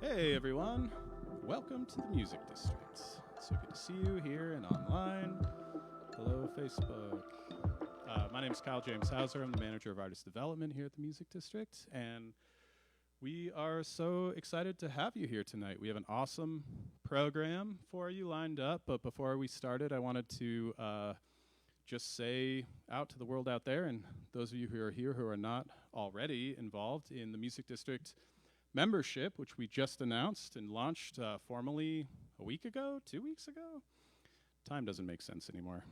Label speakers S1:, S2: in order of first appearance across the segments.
S1: Hey everyone, welcome to the Music District. So good to see you here and online. Hello Facebook. My name is Kyle James Hauser. I'm the manager of artist development here at the Music District, and we are so excited to have you here tonight. We have an awesome program for you lined up, but before we started, I wanted to just say out to the world out there, and those of you who are here who are not already involved in the Music District membership, which we just announced and launched formally a week ago, 2 weeks ago. Time doesn't make sense anymore.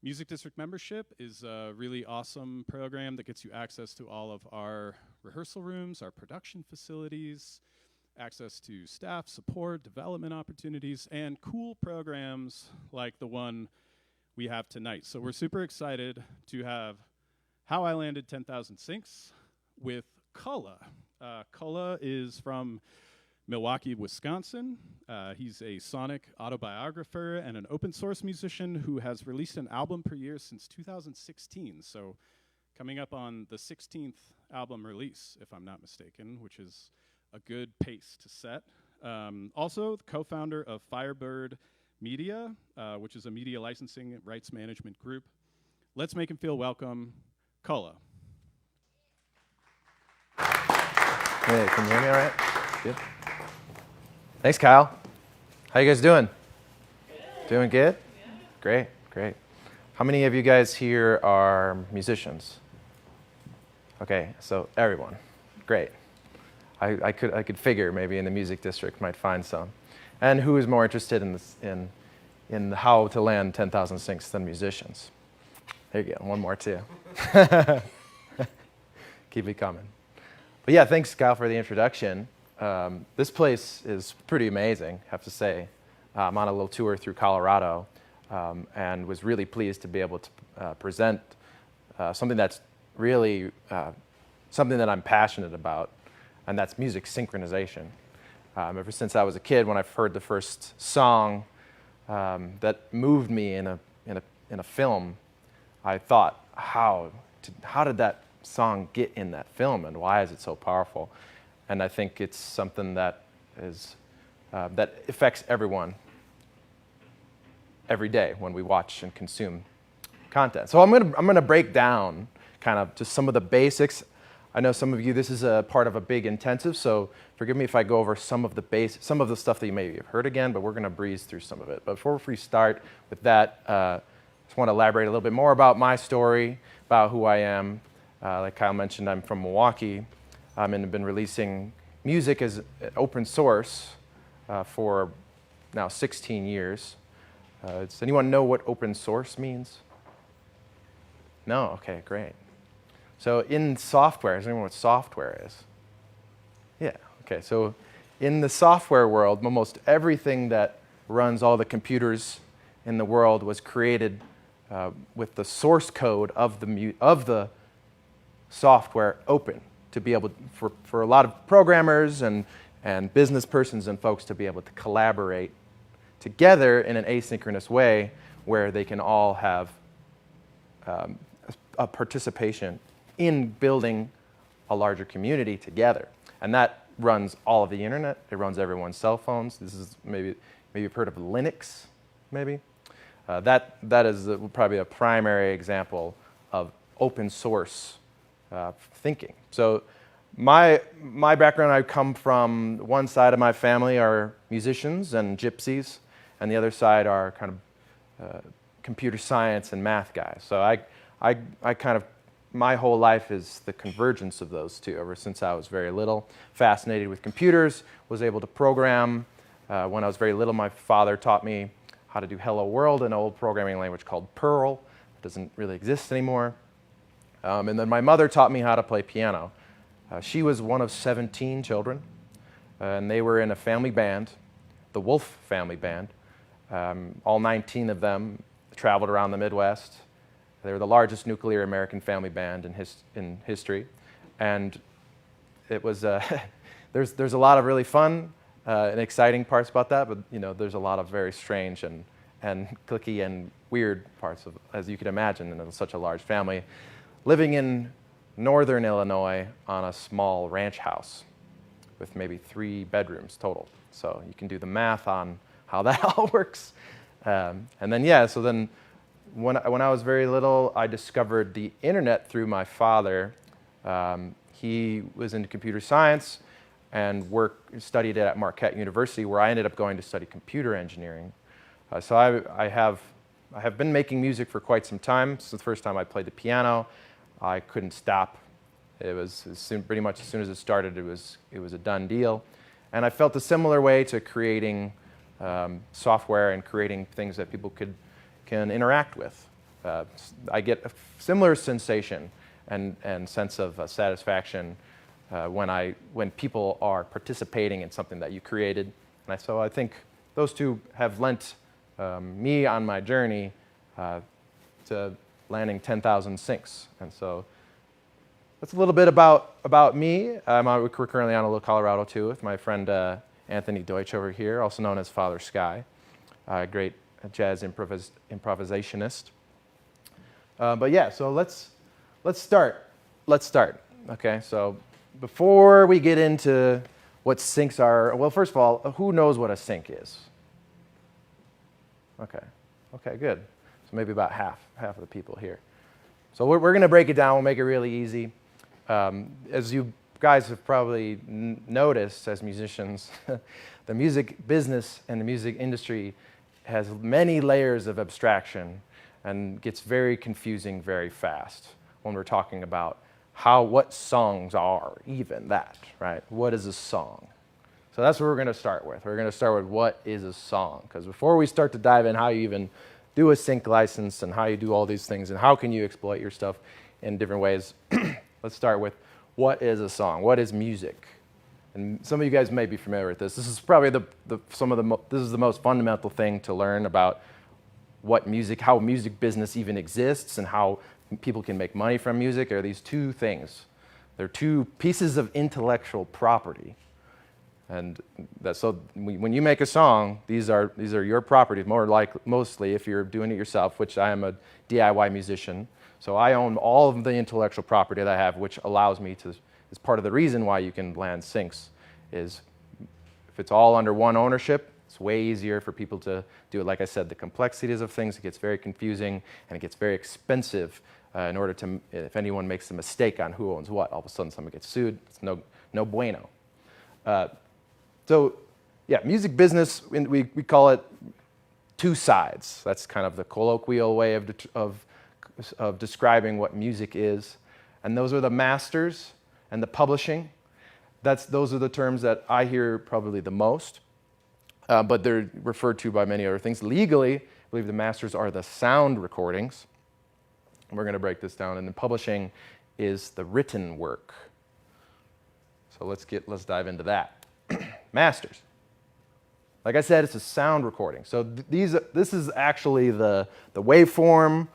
S1: Music District membership is a really awesome program that gets you access to all of our rehearsal rooms, our production facilities, access to staff support, development opportunities, and cool programs like the one we have tonight. So we're super excited to have How I Landed 10,000 Sinks with Cullah. Cullah is from Milwaukee, Wisconsin. He's a sonic autobiographer and an open source musician who has released an album per year since 2016. So coming up on the 16th album release, if I'm not mistaken, which is a good pace to set. Also, the co-founder of Firebird Media, which is a media licensing and rights management group. Let's make him feel welcome, Cullah.
S2: Hey, can you hear me all right? Good. Thanks, Kyle. How you guys doing? Good. Doing good? Yeah. Great, great. How many of you guys here are musicians? Okay, so everyone. Great. I could figure maybe in the music district might find some. And who is more interested in this, in how to land 10,000 sinks than musicians? There you go. One more too. Keep it coming. But yeah, thanks, Kyle, for the introduction. This place is pretty amazing, I have to say. I'm on a little tour through Colorado and was really pleased to be able to present something that's really something that I'm passionate about, and that's music synchronization. Ever since I was a kid, when I've heard the first song that moved me in a film, I thought, how did that song get in that film, and why is it so powerful? And I think it's something that is that affects everyone every day when we watch and consume content. So I'm gonna break down kind of just some of the basics. I know some of you, this is a part of a big intensive, so forgive me if I go over some of the stuff that you maybe have heard again, but we're gonna breeze through some of it. But before we start with that, I just want to elaborate a little bit more about my story, about who I am. Like Kyle mentioned, I'm from Milwaukee, and have been releasing music as open source for now 16 years. Does anyone know what open source means? No? Okay, great. So in software, does anyone know what software is? Yeah, okay. So in the software world, almost everything that runs all the computers in the world was created with the source code of the software open to be able, for a lot of programmers and business persons and folks to be able to collaborate together in an asynchronous way where they can all have a participation in building a larger community together. And that runs all of the internet. It runs everyone's cell phones. This is maybe you've heard of Linux, maybe? That is probably a primary example of open source thinking. So my background, I come from one side of my family are musicians and gypsies, and the other side are kind of computer science and math guys. So I kind of, my whole life is the convergence of those two. Ever since I was very little, fascinated with computers, was able to program. When I was very little, my father taught me how to do Hello World, an old programming language called Perl. It doesn't really exist anymore. And then my mother taught me how to play piano. She was one of 17 children, and they were in a family band, the Wolf family band. All 19 of them traveled around the Midwest. They were the largest nuclear American family band in history, and it was there's a lot of really fun and exciting parts about that, but there's a lot of very strange and cliquey and weird parts of, as you can imagine, in such a large family, living in northern Illinois on a small ranch house with maybe 3 bedrooms total. So you can do the math on how that all works, and then so then. When I was very little, I discovered the internet through my father. He was into computer science and studied at Marquette University, where I ended up going to study computer engineering. So I have been making music for quite some time. Since the first time I played the piano, I couldn't stop. It was pretty much as soon as it started, it was a done deal. And I felt a similar way to creating software and creating things that people can interact with. I get a similar sensation and sense of satisfaction when people are participating in something that you created. And so I think those two have lent me on my journey to landing 10,000 syncs. And so that's a little bit about me. We're currently on a little Colorado too with my friend Anthony Deutsch over here, also known as Father Sky, a great jazz improvisationist. But yeah, so let's start. Okay, so before we get into what syncs are, well, first of all, who knows what a sync is? Okay, good. So maybe about half of the people here. So we're going to break it down. We'll make it really easy. As you guys have probably noticed as musicians, the music business and the music industry has many layers of abstraction and gets very confusing very fast when we're talking about what songs are, even that, right? What is a song? So that's what we're going to start with. We're going to start with what is a song, because before we start to dive in how you even do a sync license and how you do all these things and how can you exploit your stuff in different ways, let's start with what is a song? What is music? And some of you guys may be familiar with this. This is probably this is the most fundamental thing to learn about how music business even exists and how people can make money from music. Are these two things? They're two pieces of intellectual property. And so when you make a song, these are your property, mostly if you're doing it yourself, which I am a DIY musician. So I own all of the intellectual property that I have, which allows me to, is part of the reason why you can land syncs, is if it's all under one ownership, it's way easier for people to do it. Like I said, the complexities of things, it gets very confusing and it gets very expensive in order to, if anyone makes a mistake on who owns what, all of a sudden someone gets sued. It's no bueno. So yeah, music business, we call it two sides. That's kind of the colloquial way of describing what music is. And those are the masters and the publishing. Those are the terms that I hear probably the most, but they're referred to by many other things. Legally, I believe the masters are the sound recordings. And we're going to break this down. And then publishing is the written work. So let's dive into that. Masters. Like I said, it's a sound recording. So this is actually the waveform.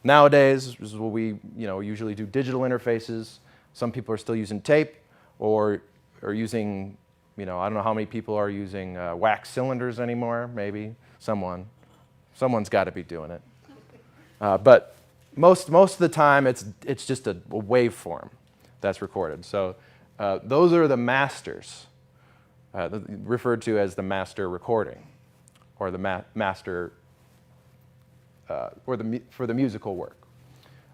S2: Nowadays, this is what we usually do, digital interfaces. Some people are still using tape or using, I don't know how many people are using wax cylinders anymore, maybe. Someone's got to be doing it. But most of the time, it's just a waveform that's recorded. So those are the masters, referred to as the master recording, or the master, for the musical work.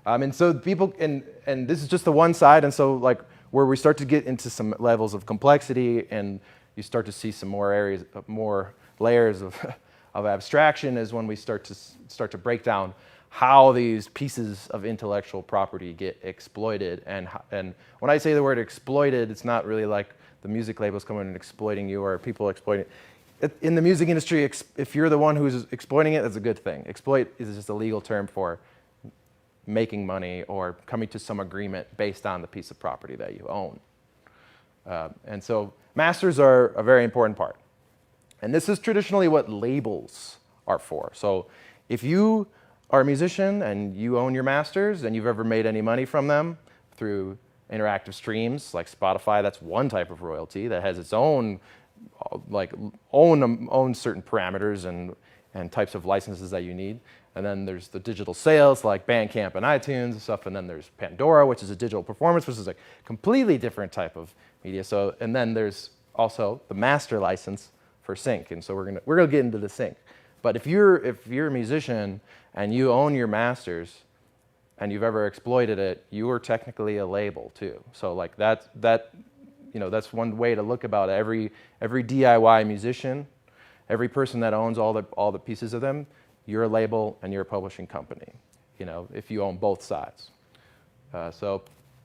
S2: And so people, and this is just the one side, and so like where we start to get into some levels of complexity, and you start to see some more layers of abstraction, is when we start to break down how these pieces of intellectual property get exploited. And when I say the word exploited, it's not really like the music labels coming and exploiting you or people exploiting it. In the music industry, if you're the one who's exploiting it, that's a good thing. Exploit is just a legal term for making money or coming to some agreement based on the piece of property that you own. And so masters are a very important part. And this is traditionally what labels are for. So if you are a musician and you own your masters and you've ever made any money from them through interactive streams like Spotify, that's one type of royalty that has its own own certain parameters and types of licenses that you need. And then there's the digital sales like Bandcamp and iTunes and stuff. And then there's Pandora, which is a digital performance, which is a completely different type of media. So, and then there's also the master license for sync. And so we're gonna get into the sync. But if you're a musician and you own your masters and you've ever exploited it, you are technically a label too. So like that's one way to look about it. Every DIY musician, every person that owns all the pieces of them, you're a label and you're a publishing company, if you own both sides. So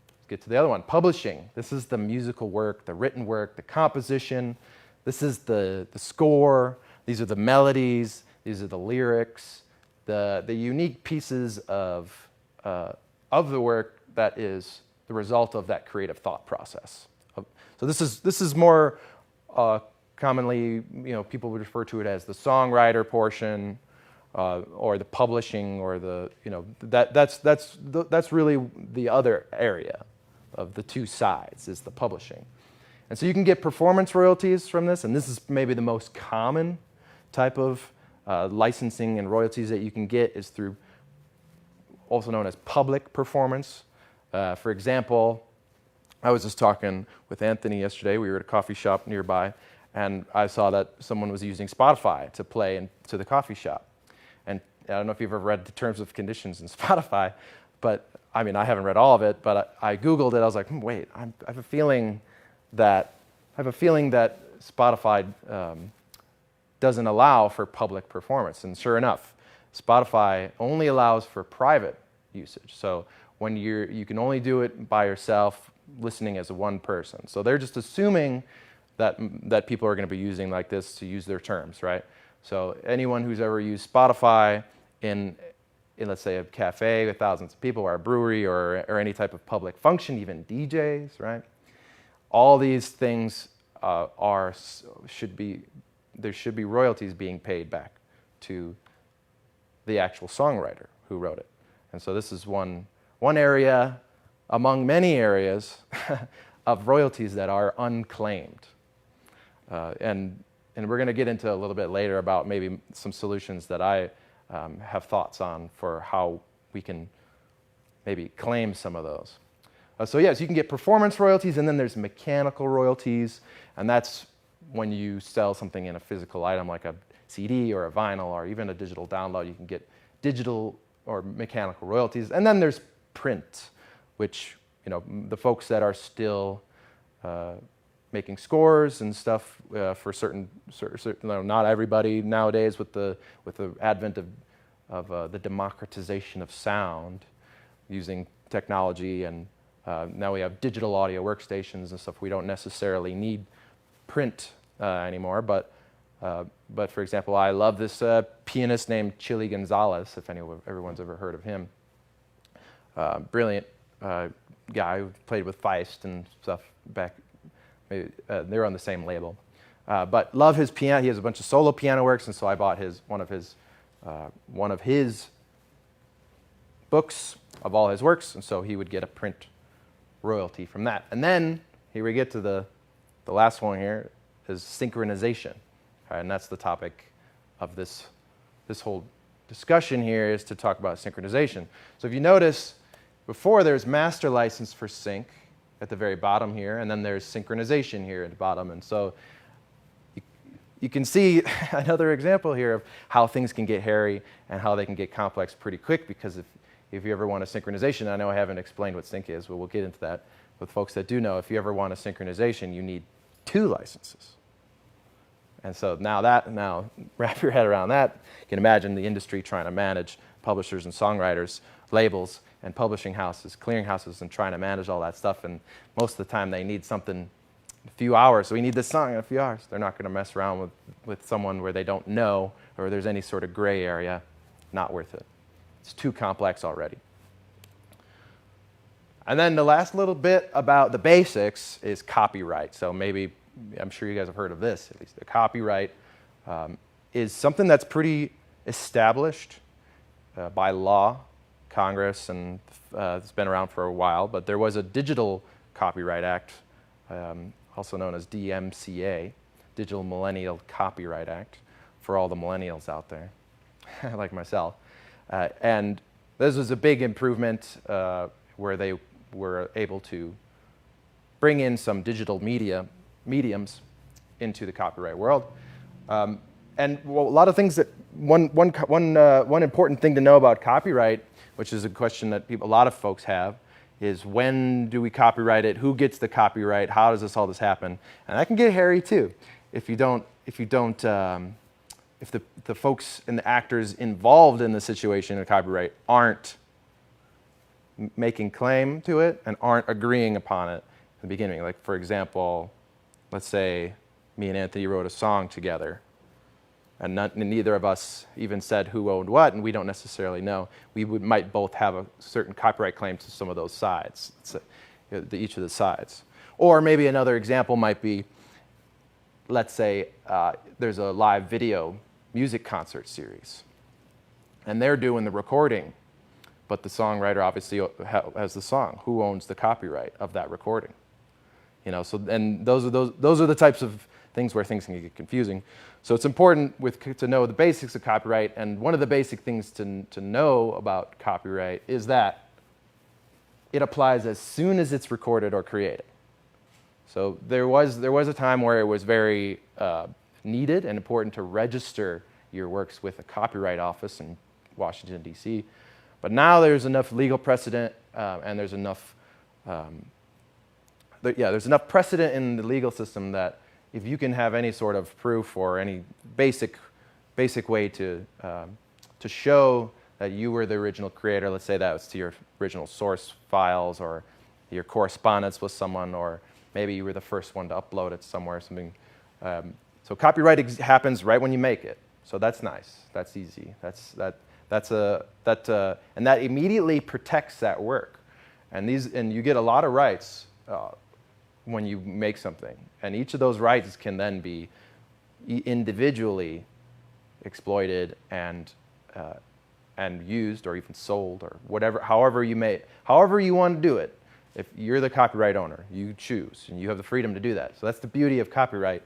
S2: let's get to the other one. Publishing. This is the musical work, the written work, the composition. This is the score. These are the melodies. These are the lyrics. the unique pieces of the work that is the result of that creative thought process. So this is more commonly, people would refer to it as the songwriter portion, or the publishing, or that's really the other area of the two sides, is the publishing. And so you can get performance royalties from this, and this is maybe the most common type of licensing and royalties that you can get, is through, also known as public performance. For example, I was just talking with Anthony yesterday. We were at a coffee shop nearby, and I saw that someone was using Spotify to play into the coffee shop. And I don't know if you've ever read the terms of conditions in Spotify, but I mean, I haven't read all of it, but I Googled it. I was like, wait, I have a feeling that Spotify doesn't allow for public performance. And sure enough, Spotify only allows for private usage. So when you can only do it by yourself, listening as one person. So they're just assuming that people are going to be using like this to use their terms, right? So anyone who's ever used Spotify in let's say a cafe with thousands of people, or a brewery, or any type of public function, even DJs, right? All these things should be royalties being paid back to the actual songwriter who wrote it. And so this is one area among many areas of royalties that are unclaimed. And we're going to get into a little bit later about maybe some solutions that I have thoughts on for how we can maybe claim some of those. So yes, you can get performance royalties, and then there's mechanical royalties, and that's when you sell something in a physical item like a CD or a vinyl or even a digital download. You can get digital or mechanical royalties. And then there's print, which the folks that are still making scores and stuff for certain not everybody nowadays, with the advent of the democratization of sound using technology, and now we have digital audio workstations and stuff. We don't necessarily need print anymore, but for example, I love this pianist named Chili Gonzalez, if everyone's ever heard of him. Brilliant guy who played with Feist and stuff back. Maybe, they're on the same label. But love his piano. He has a bunch of solo piano works, and so I bought one of his books of all his works, and so he would get a print royalty from that. And then here we get to the last one here, is synchronization. All right, and that's the topic of this whole discussion here, is to talk about synchronization. So if you notice, before there's master license for sync at the very bottom here, and then there's synchronization here at the bottom. And so you can see another example here of how things can get hairy and how they can get complex pretty quick, because if you ever want a synchronization, I know I haven't explained what sync is, but we'll get into that with folks that do know. If you ever want a synchronization, you need 2 licenses. And so now wrap your head around that. You can imagine the industry trying to manage publishers and songwriters, labels, and publishing houses, clearing houses, and trying to manage all that stuff. And most of the time they need something in a few hours. So we need this song in a few hours. They're not going to mess around with someone where they don't know, or there's any sort of gray area. Not worth it. It's too complex already. And then the last little bit about the basics is copyright. So maybe, I'm sure you guys have heard of this, at least. The copyright is something that's pretty established by law, Congress, and it's been around for a while. But there was a Digital Copyright Act, also known as DMCA, Digital Millennial Copyright Act, for all the millennials out there, like myself. And this was a big improvement where they were able to bring in some digital mediums into the copyright world. And a lot of things that one important thing to know about copyright, which is a question that a lot of folks have, is when do we copyright it? Who gets the copyright? How does all this happen? And that can get hairy too, if the folks and the actors involved in the situation of copyright aren't making claim to it and aren't agreeing upon it in the beginning. Like, for example, let's say me and Anthony wrote a song together, and neither of us even said who owned what, and we don't necessarily know. We might both have a certain copyright claim to some of those sides, each of the sides. Or maybe another example might be, let's say there's a live video music concert series, and they're doing the recording, but the songwriter obviously has the song. Who owns the copyright of that recording? So and those are the types of things where things can get confusing. So it's important to know the basics of copyright, and one of the basic things to know about copyright is that it applies as soon as it's recorded or created. So there was a time where it was very needed and important to register your works with a copyright office in Washington, D.C., but now there's enough legal precedent and there's enough there's enough precedent in the legal system that if you can have any sort of proof or any basic way to show that you were the original creator, let's say that was to your original source files or your correspondence with someone, or maybe you were the first one to upload it somewhere, something. So copyright happens right when you make it. So that's nice. That's easy. And that immediately protects that work. And you get a lot of rights when you make something, and each of those rights can then be individually exploited and used or even sold or whatever, however you want to do it. If you're the copyright owner, you choose, and you have the freedom to do that. So that's the beauty of copyright,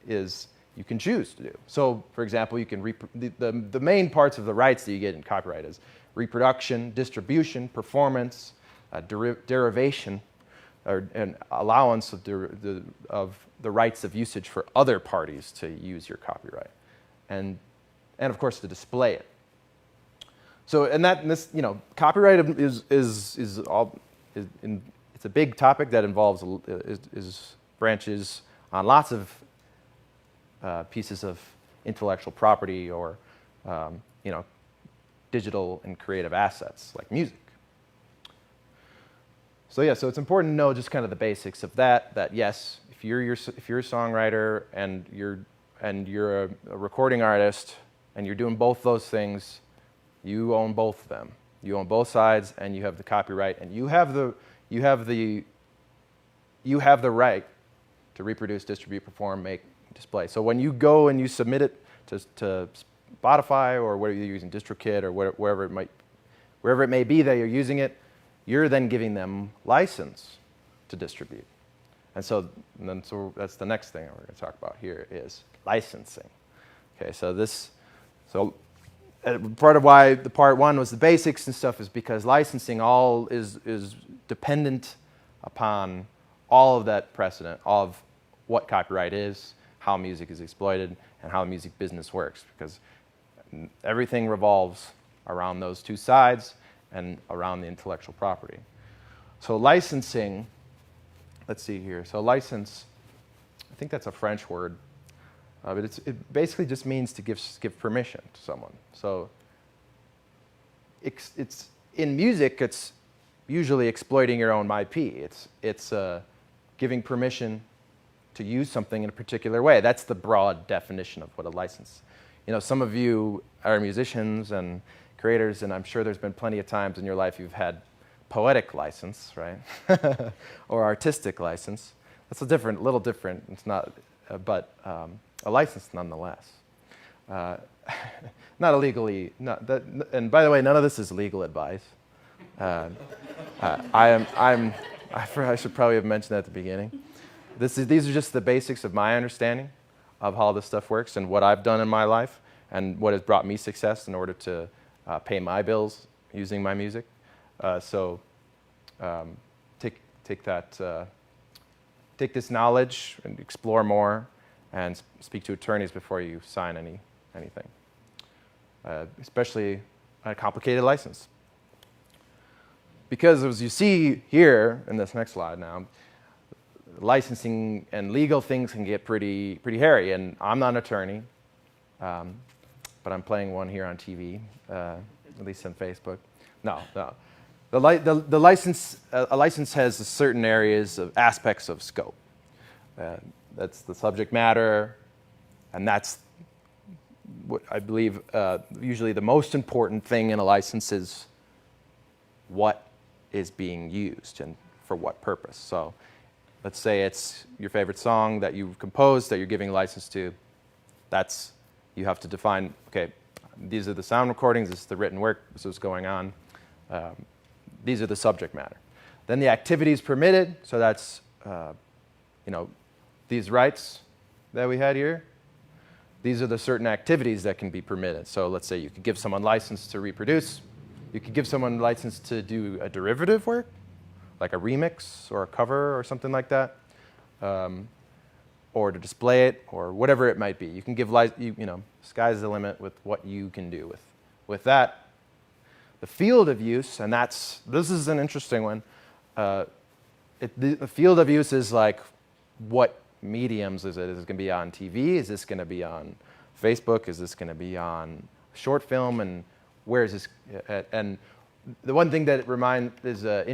S2: is you can choose to do. So, for example, you can the main parts of the rights that you get in copyright is reproduction, distribution, performance, derivation, or an allowance of the rights of usage for other parties to use your copyright, and of course to display it. So, copyright is it's a big topic that involves branches on lots of pieces of intellectual property or digital and creative assets like music. So it's important to know just kind of the basics of that. That yes, if you're a songwriter and you're a recording artist and you're doing both those things, you own both of them. You own both sides, and you have the copyright, and you have the right to reproduce, distribute, perform, make, display. So when you go and you submit it to Spotify or whether you're using DistroKid or wherever it may be that you're using it, you're then giving them license to distribute. And so that's the next thing we're going to talk about here is licensing. Okay, so part of why the part one was the basics and stuff is because licensing all is dependent upon all of that precedent of what copyright is, how music is exploited, and how the music business works, because everything revolves around those two sides and around the intellectual property. So licensing, let's see here. So license, I think that's a French word, but it basically just means to give permission to someone. So it's in music, it's usually exploiting your own IP. It's giving permission to use something in a particular way. That's the broad definition of what a license. Some of you are musicians and creators, and I'm sure there's been plenty of times in your life you've had poetic license, right? Or artistic license. That's little different. It's not, but a license nonetheless. Not illegally. And by the way, none of this is legal advice. I should probably have mentioned that at the beginning. These are just the basics of my understanding of how this stuff works and what I've done in my life and what has brought me success in order to pay my bills using my music. Take this knowledge and explore more, and speak to attorneys before you sign anything, especially a complicated license. Because as you see here in this next slide now, licensing and legal things can get pretty hairy. And I'm not an attorney, but I'm playing one here on TV, at least on Facebook. No. The license, a license has certain areas of aspects of scope. That's the subject matter, and that's what I believe usually the most important thing in a license is what is being used and for what purpose. So let's say it's your favorite song that you've composed that you're giving a license to. You have to define, okay, these are the sound recordings, this is the written work, this is what's going on. These are the subject matter. Then the activities permitted, so that's, these rights that we had here. These are the certain activities that can be permitted. So let's say you could give someone license to reproduce. You could give someone license to do a derivative work, like a remix or a cover or something like that, or to display it, or whatever it might be. You can give, sky's the limit with what you can do with that. The field of use, and this is an interesting one. The field of use is like, what mediums is it? Is it going to be on TV? Is this going to be on Facebook? Is this going to be on short film? And where is this? And the one thing that is an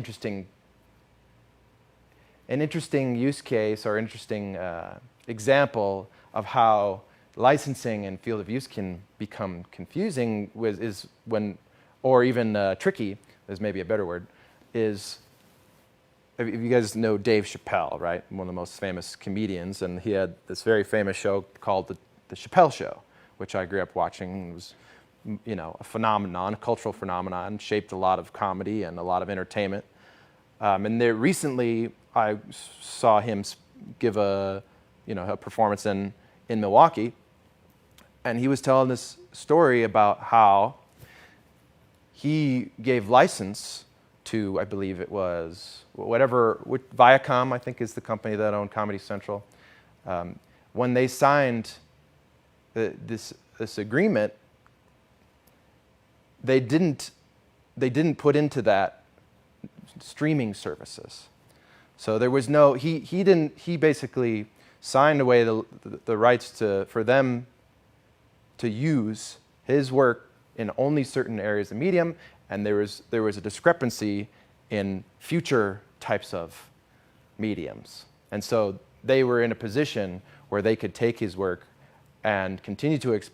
S2: interesting use case or interesting example of how licensing and field of use can become confusing or even tricky, is maybe a better word, is, if you guys know Dave Chappelle, right? One of the most famous comedians, and he had this very famous show called the Chappelle Show, which I grew up watching. It was, a phenomenon, a cultural phenomenon, shaped a lot of comedy and a lot of entertainment. And there recently, I saw him give a performance in Milwaukee, and he was telling this story about how he gave license to, I believe it was Viacom, I think is the company that owned Comedy Central. When they signed this agreement, they didn't put into that streaming services. So there was no, he basically signed away the rights for them to use his work in only certain areas of medium, and there was a discrepancy in future types of mediums. And so they were in a position where they could take his work and continue because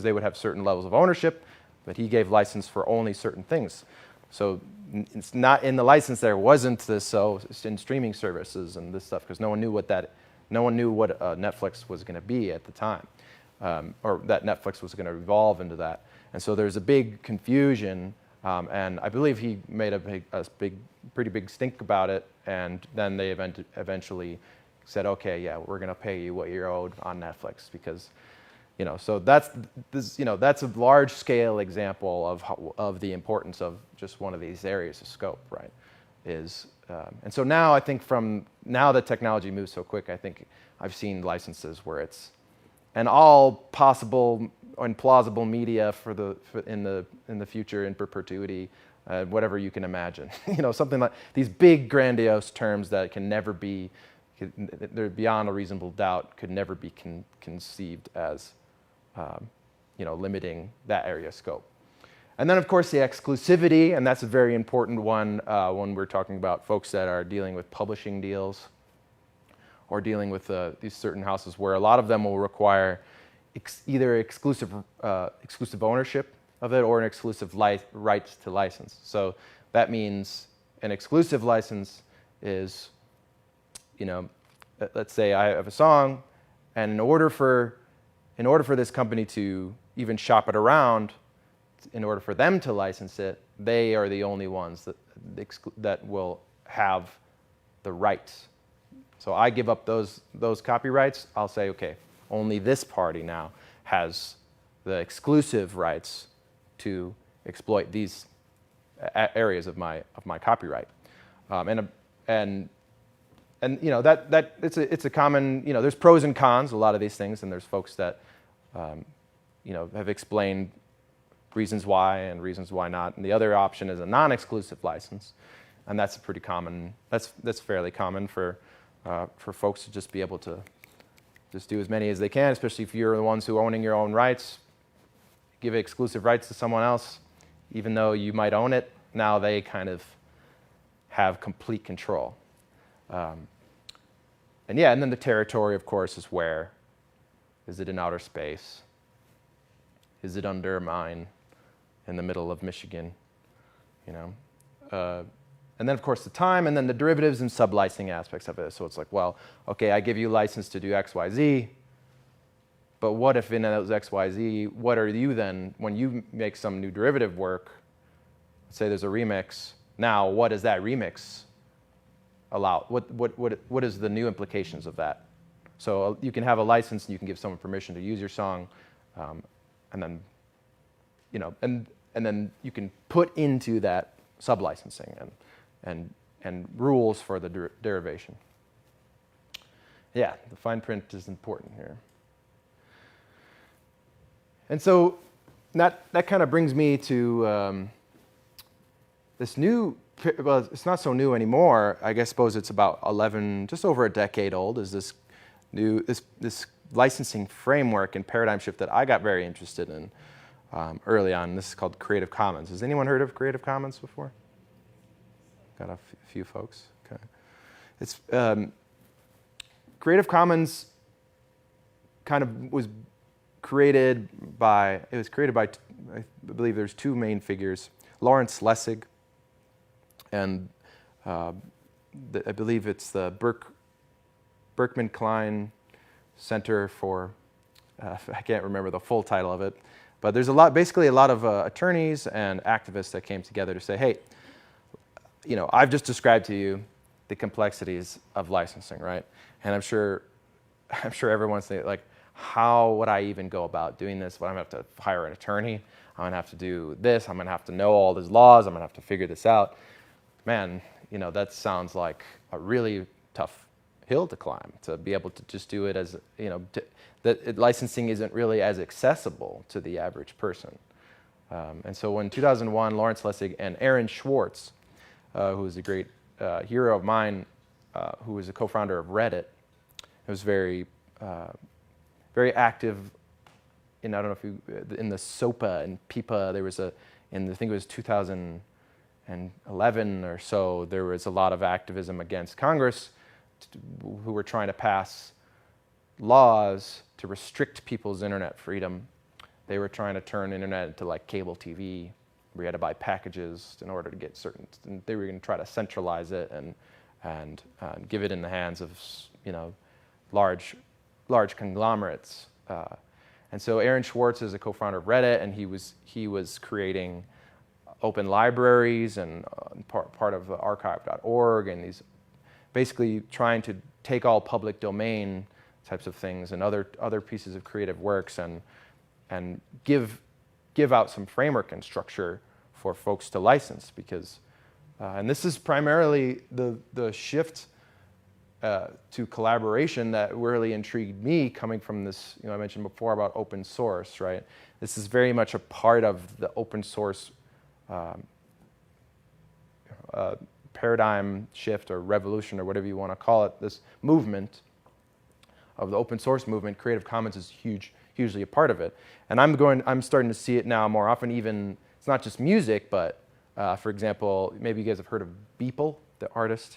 S2: they would have certain levels of ownership, but he gave license for only certain things. So it's not in the license there wasn't this, so it's in streaming services and this stuff, because no one knew what Netflix was going to be at the time, or that Netflix was going to evolve into that. And so there's a big confusion, and I believe he made a pretty big stink about it, and then they eventually said, okay, yeah, we're going to pay you what you're owed on Netflix, because, so that's a large-scale example of the importance of just one of these areas of scope, right? And so now I think now that technology moves so quick, I think I've seen licenses where it's and all possible and plausible media in the future in perpetuity, whatever you can imagine. Something like these big grandiose terms that can never be, they're beyond a reasonable doubt, could never be conceived as limiting that area of scope. And then, of course, the exclusivity, and that's a very important one when we're talking about folks that are dealing with publishing deals or dealing with these certain houses where a lot of them will require either exclusive ownership of it or an exclusive rights to license. So that means an exclusive license is, let's say I have a song, and in order for this company to even shop it around, in order for them to license it, they are the only ones that will have the rights. So I give up those copyrights. I'll say, okay, only this party now has the exclusive rights to exploit these areas of my copyright. And that it's a common, there's pros and cons, a lot of these things, and there's folks that have explained reasons why and reasons why not. And the other option is a non-exclusive license, and that's a pretty common. That's fairly common for folks to just be able to just do as many as they can, especially if you're the ones who are owning your own rights. Give exclusive rights to someone else, even though you might own it. Now they kind of have complete control. And then the territory, of course, is where Is it in outer space? Is it under a mine in the middle of Michigan? You know, and then of course the time, and then the derivatives and sub-licensing aspects of it. So it's like, well, okay, I give you license to do X, Y, Z, but what if in those X, Y, Z, what are you then, when you make some new derivative work, let's say there's a remix, now what does that remix allow? What is the new implications of that? So you can have a license and you can give someone permission to use your song, and then, you know, and then you can put into that sub-licensing and rules for the derivation. Yeah, the fine print is important here. And so that kind of brings me to this new, well, it's not so new anymore. I suppose it's about 11, just over a decade old, is this new, this licensing framework and paradigm shift that I got very interested in early on. This is called Creative Commons. Has anyone heard of Creative Commons before? Got a few folks. Okay. It's Creative Commons kind of was created by, I believe there's two main figures, Lawrence Lessig, and I believe it's the Berkman Klein Center for, I can't remember the full title of it, but there's basically a lot of attorneys and activists that came together to say, hey, you know, I've just described to you the complexities of licensing, right? And I'm sure everyone's thinking, like, how would I even go about doing this? Well, I'm going to have to hire an attorney. I'm going to have to do this. I'm going to have to know all these laws. I'm going to have to figure this out. Man, you know, that sounds like a really tough hill to climb, to be able to just do it as, you know, that licensing isn't really as accessible to the average person. And so in 2001, Lawrence Lessig and Aaron Swartz, who is a great hero of mine, who was a co-founder of Reddit, was very active in, I don't know if you, in the SOPA and PIPA, there was I think it was 2011 or so, there was a lot of activism against Congress who were trying to pass laws to restrict people's internet freedom. They were trying to turn internet into like cable TV, where you had to buy packages in order to get certain, and they were going to try to centralize it and give it in the hands of, you know, large conglomerates. And so Aaron Swartz is a co-founder of Reddit, and he was creating open libraries and part of archive.org, and he's basically trying to take all public domain types of things and other pieces of creative works and give out some framework and structure for folks to license, because and this is primarily the shift to collaboration that really intrigued me, coming from this, you know, I mentioned before about open source, right? This is very much a part of the open source paradigm shift or revolution or whatever you want to call it, this movement of the open source movement. Creative Commons is hugely a part of it. And I'm starting to see it now more often. Even, it's not just music, but for example, maybe you guys have heard of Beeple, the artist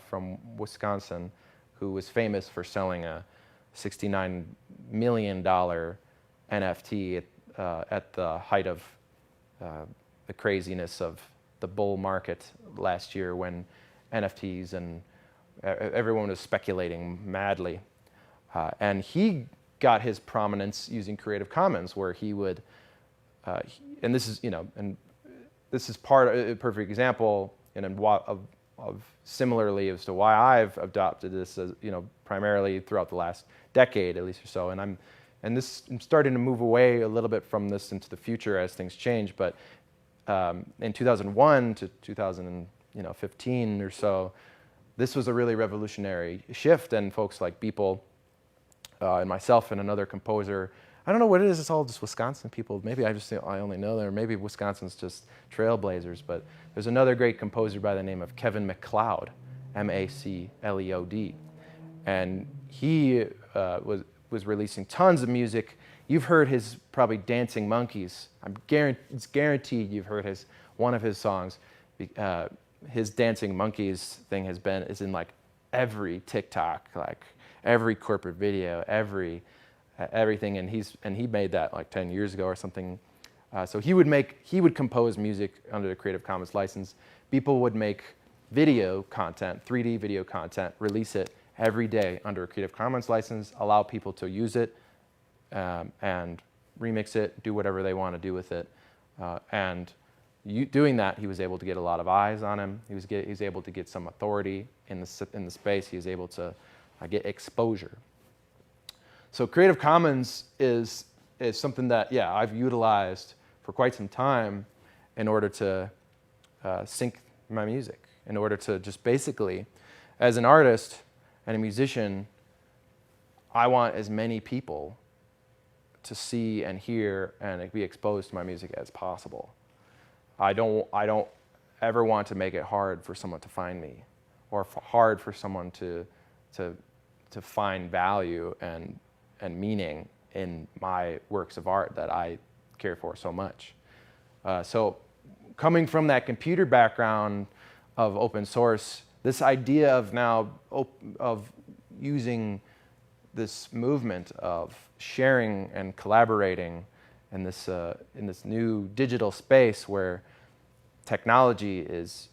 S2: from Wisconsin, who was famous for selling a $69 million NFT at the height of the craziness of the bull market last year, when NFTs and everyone was speculating madly. And he got his prominence using Creative Commons, where he would, and this is, you know, and this is a perfect example of similarly as to why I've adopted this, as, you know, primarily throughout the last decade, at least or so. And I'm starting to move away a little bit from this into the future as things change. But in 2001 to 2015 or so, this was a really revolutionary shift, and folks like Beeple and myself and another composer, I don't know what it is, it's all just Wisconsin people. Maybe I only know them, or maybe Wisconsin's just trailblazers, but there's another great composer by the name of Kevin MacLeod, M-A-C-L-E-O-D. And he was releasing tons of music. You've heard his probably Dancing Monkeys. It's guaranteed you've heard one of his songs. His Dancing Monkeys thing is in like every TikTok, like every corporate video, every everything, and he made that like 10 years ago or something. So he would compose music under the Creative Commons license. People would make video content, 3D video content, release it every day under a Creative Commons license, allow people to use it and remix it, do whatever they want to do with it. Doing that, he was able to get a lot of eyes on him. He was able to get some authority in the space. He was able to get exposure. So Creative Commons is something that, I've utilized for quite some time in order to sync my music, in order to just basically, as an artist and a musician, I want as many people to see and hear and be exposed to my music as possible. I don't ever want to make it hard for someone to find me, or hard for someone to find value and meaning in my works of art that I care for so much. So coming from that computer background of open source, this idea of now of using this movement of sharing and collaborating in this new digital space where technology is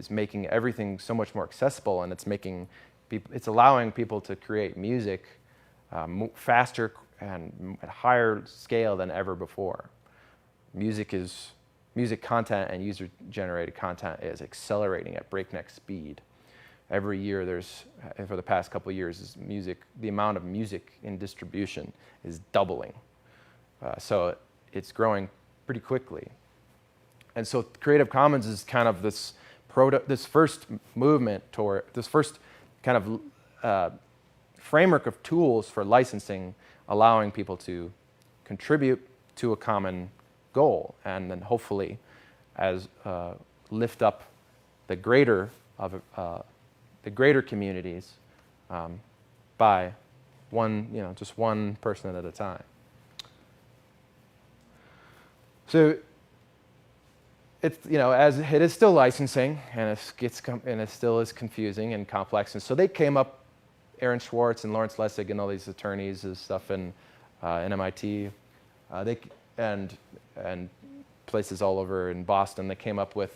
S2: making everything so much more accessible, and it's allowing people to create music faster and at higher scale than ever before. Music content and user-generated content is accelerating at breakneck speed. Every year, for the past couple of years, the amount of music in distribution is doubling. So it's growing pretty quickly. And so Creative Commons is kind of this first movement toward this first kind of framework of tools for licensing, allowing people to contribute to a common goal, and then hopefully lift up the greater communities by just one person at a time. So as it is still licensing, and it still is confusing and complex. And so they came up, Aaron Schwartz and Lawrence Lessig and all these attorneys and stuff in MIT, and places all over in Boston. They came up with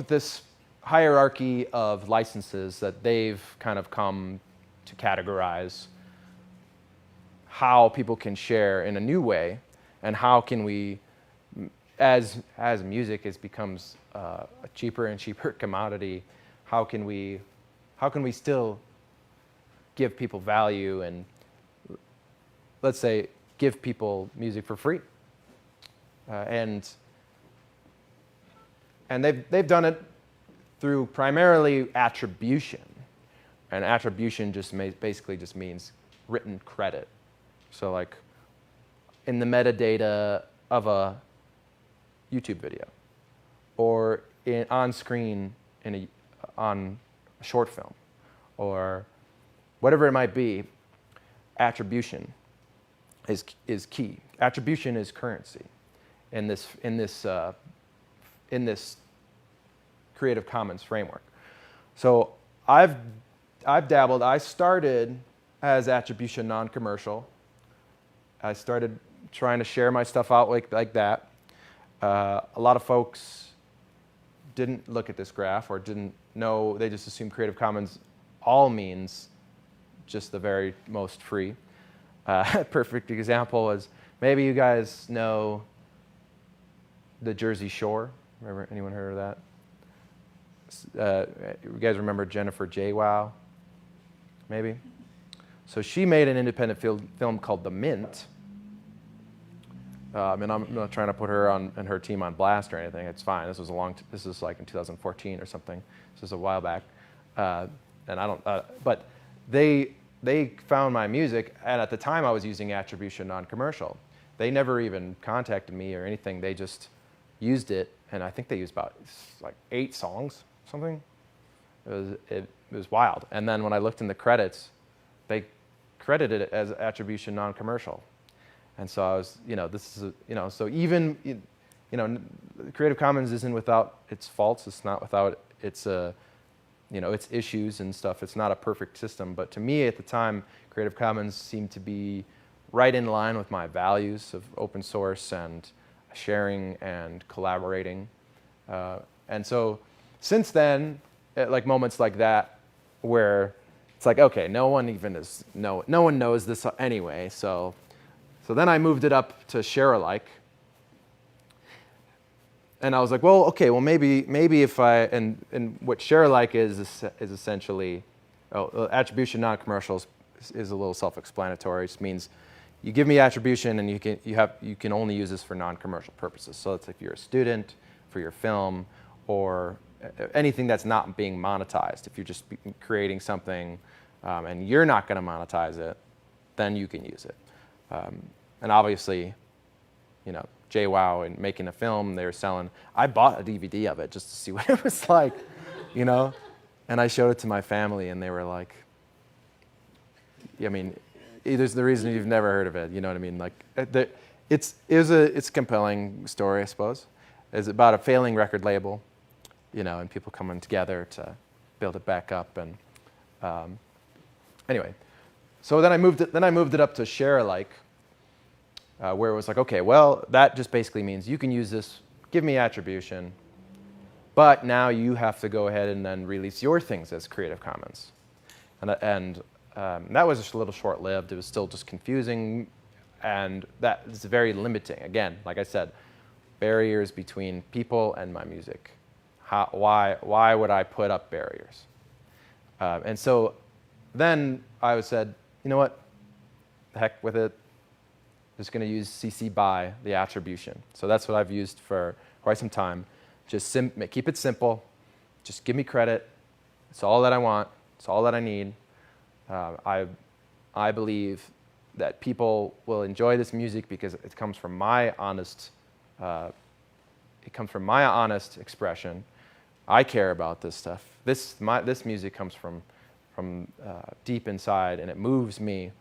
S2: this hierarchy of licenses that they've kind of come to categorize how people can share in a new way, and how can we, as music becomes a cheaper and cheaper commodity, how can we still give people value and, let's say, give people music for free? And they've done it through primarily attribution, and attribution basically just means written credit. So like in the metadata of a YouTube video, or on screen on a short film, or whatever it might be, attribution is key. Attribution is currency in this Creative Commons framework. So I've dabbled. I started as attribution non-commercial. I started trying to share my stuff out like that. A lot of folks didn't look at this graph or didn't know. They just assumed Creative Commons all means just the very most free. A perfect example is, maybe you guys know the Jersey Shore. Remember, anyone heard of that? You guys remember Jennifer J. Wow? Maybe? So she made an independent film called The Mint. And I'm not trying to put her and her team on blast or anything. It's fine. This was like in 2014 or something. This was a while back. And I don't. But they found my music, and at the time I was using attribution non-commercial. They never even contacted me or anything. They just used it, and I think they used about like 8 songs, something. It was wild. And then when I looked in the credits, they credited it as attribution non-commercial. And so I was, so even, Creative Commons isn't without its faults. It's not without its its issues and stuff. It's not a perfect system, but to me at the time, Creative Commons seemed to be right in line with my values of open source and sharing and collaborating. And so since then, at like moments like that, where it's like, okay, no one knows this anyway. So then I moved it up to share alike. And I was like, well, okay, well maybe if and what share alike is essentially, attribution non-commercials is a little self-explanatory. It just means you give me attribution and you can only use this for non-commercial purposes. So it's if you're a student, for your film, or anything that's not being monetized. If you're just creating something and you're not going to monetize it, then you can use it. And obviously, JWoww and making a film, they were selling. I bought a DVD of it just to see what it was like, and I showed it to my family, and they were like, I mean, there's the reason you've never heard of it, you know what I mean? Like, it's a compelling story, I suppose. It's about a failing record label, and people coming together to build it back up. And anyway, so then I moved it up to share alike. Where it was like, okay, well, that just basically means you can use this, give me attribution, but now you have to go ahead and then release your things as Creative Commons. And that was just a little short-lived. It was still just confusing, and that is very limiting. Again, like I said, barriers between people and my music. Why would I put up barriers? And so then I said, you know what, the heck with it. Just going to use CC BY, the attribution. So that's what I've used for quite some time. Just keep it simple. Just give me credit. It's all that I want. It's all that I need. I believe that people will enjoy this music because it comes from my honest. It comes from my honest expression. I care about this stuff. This music comes from deep inside, and it moves me.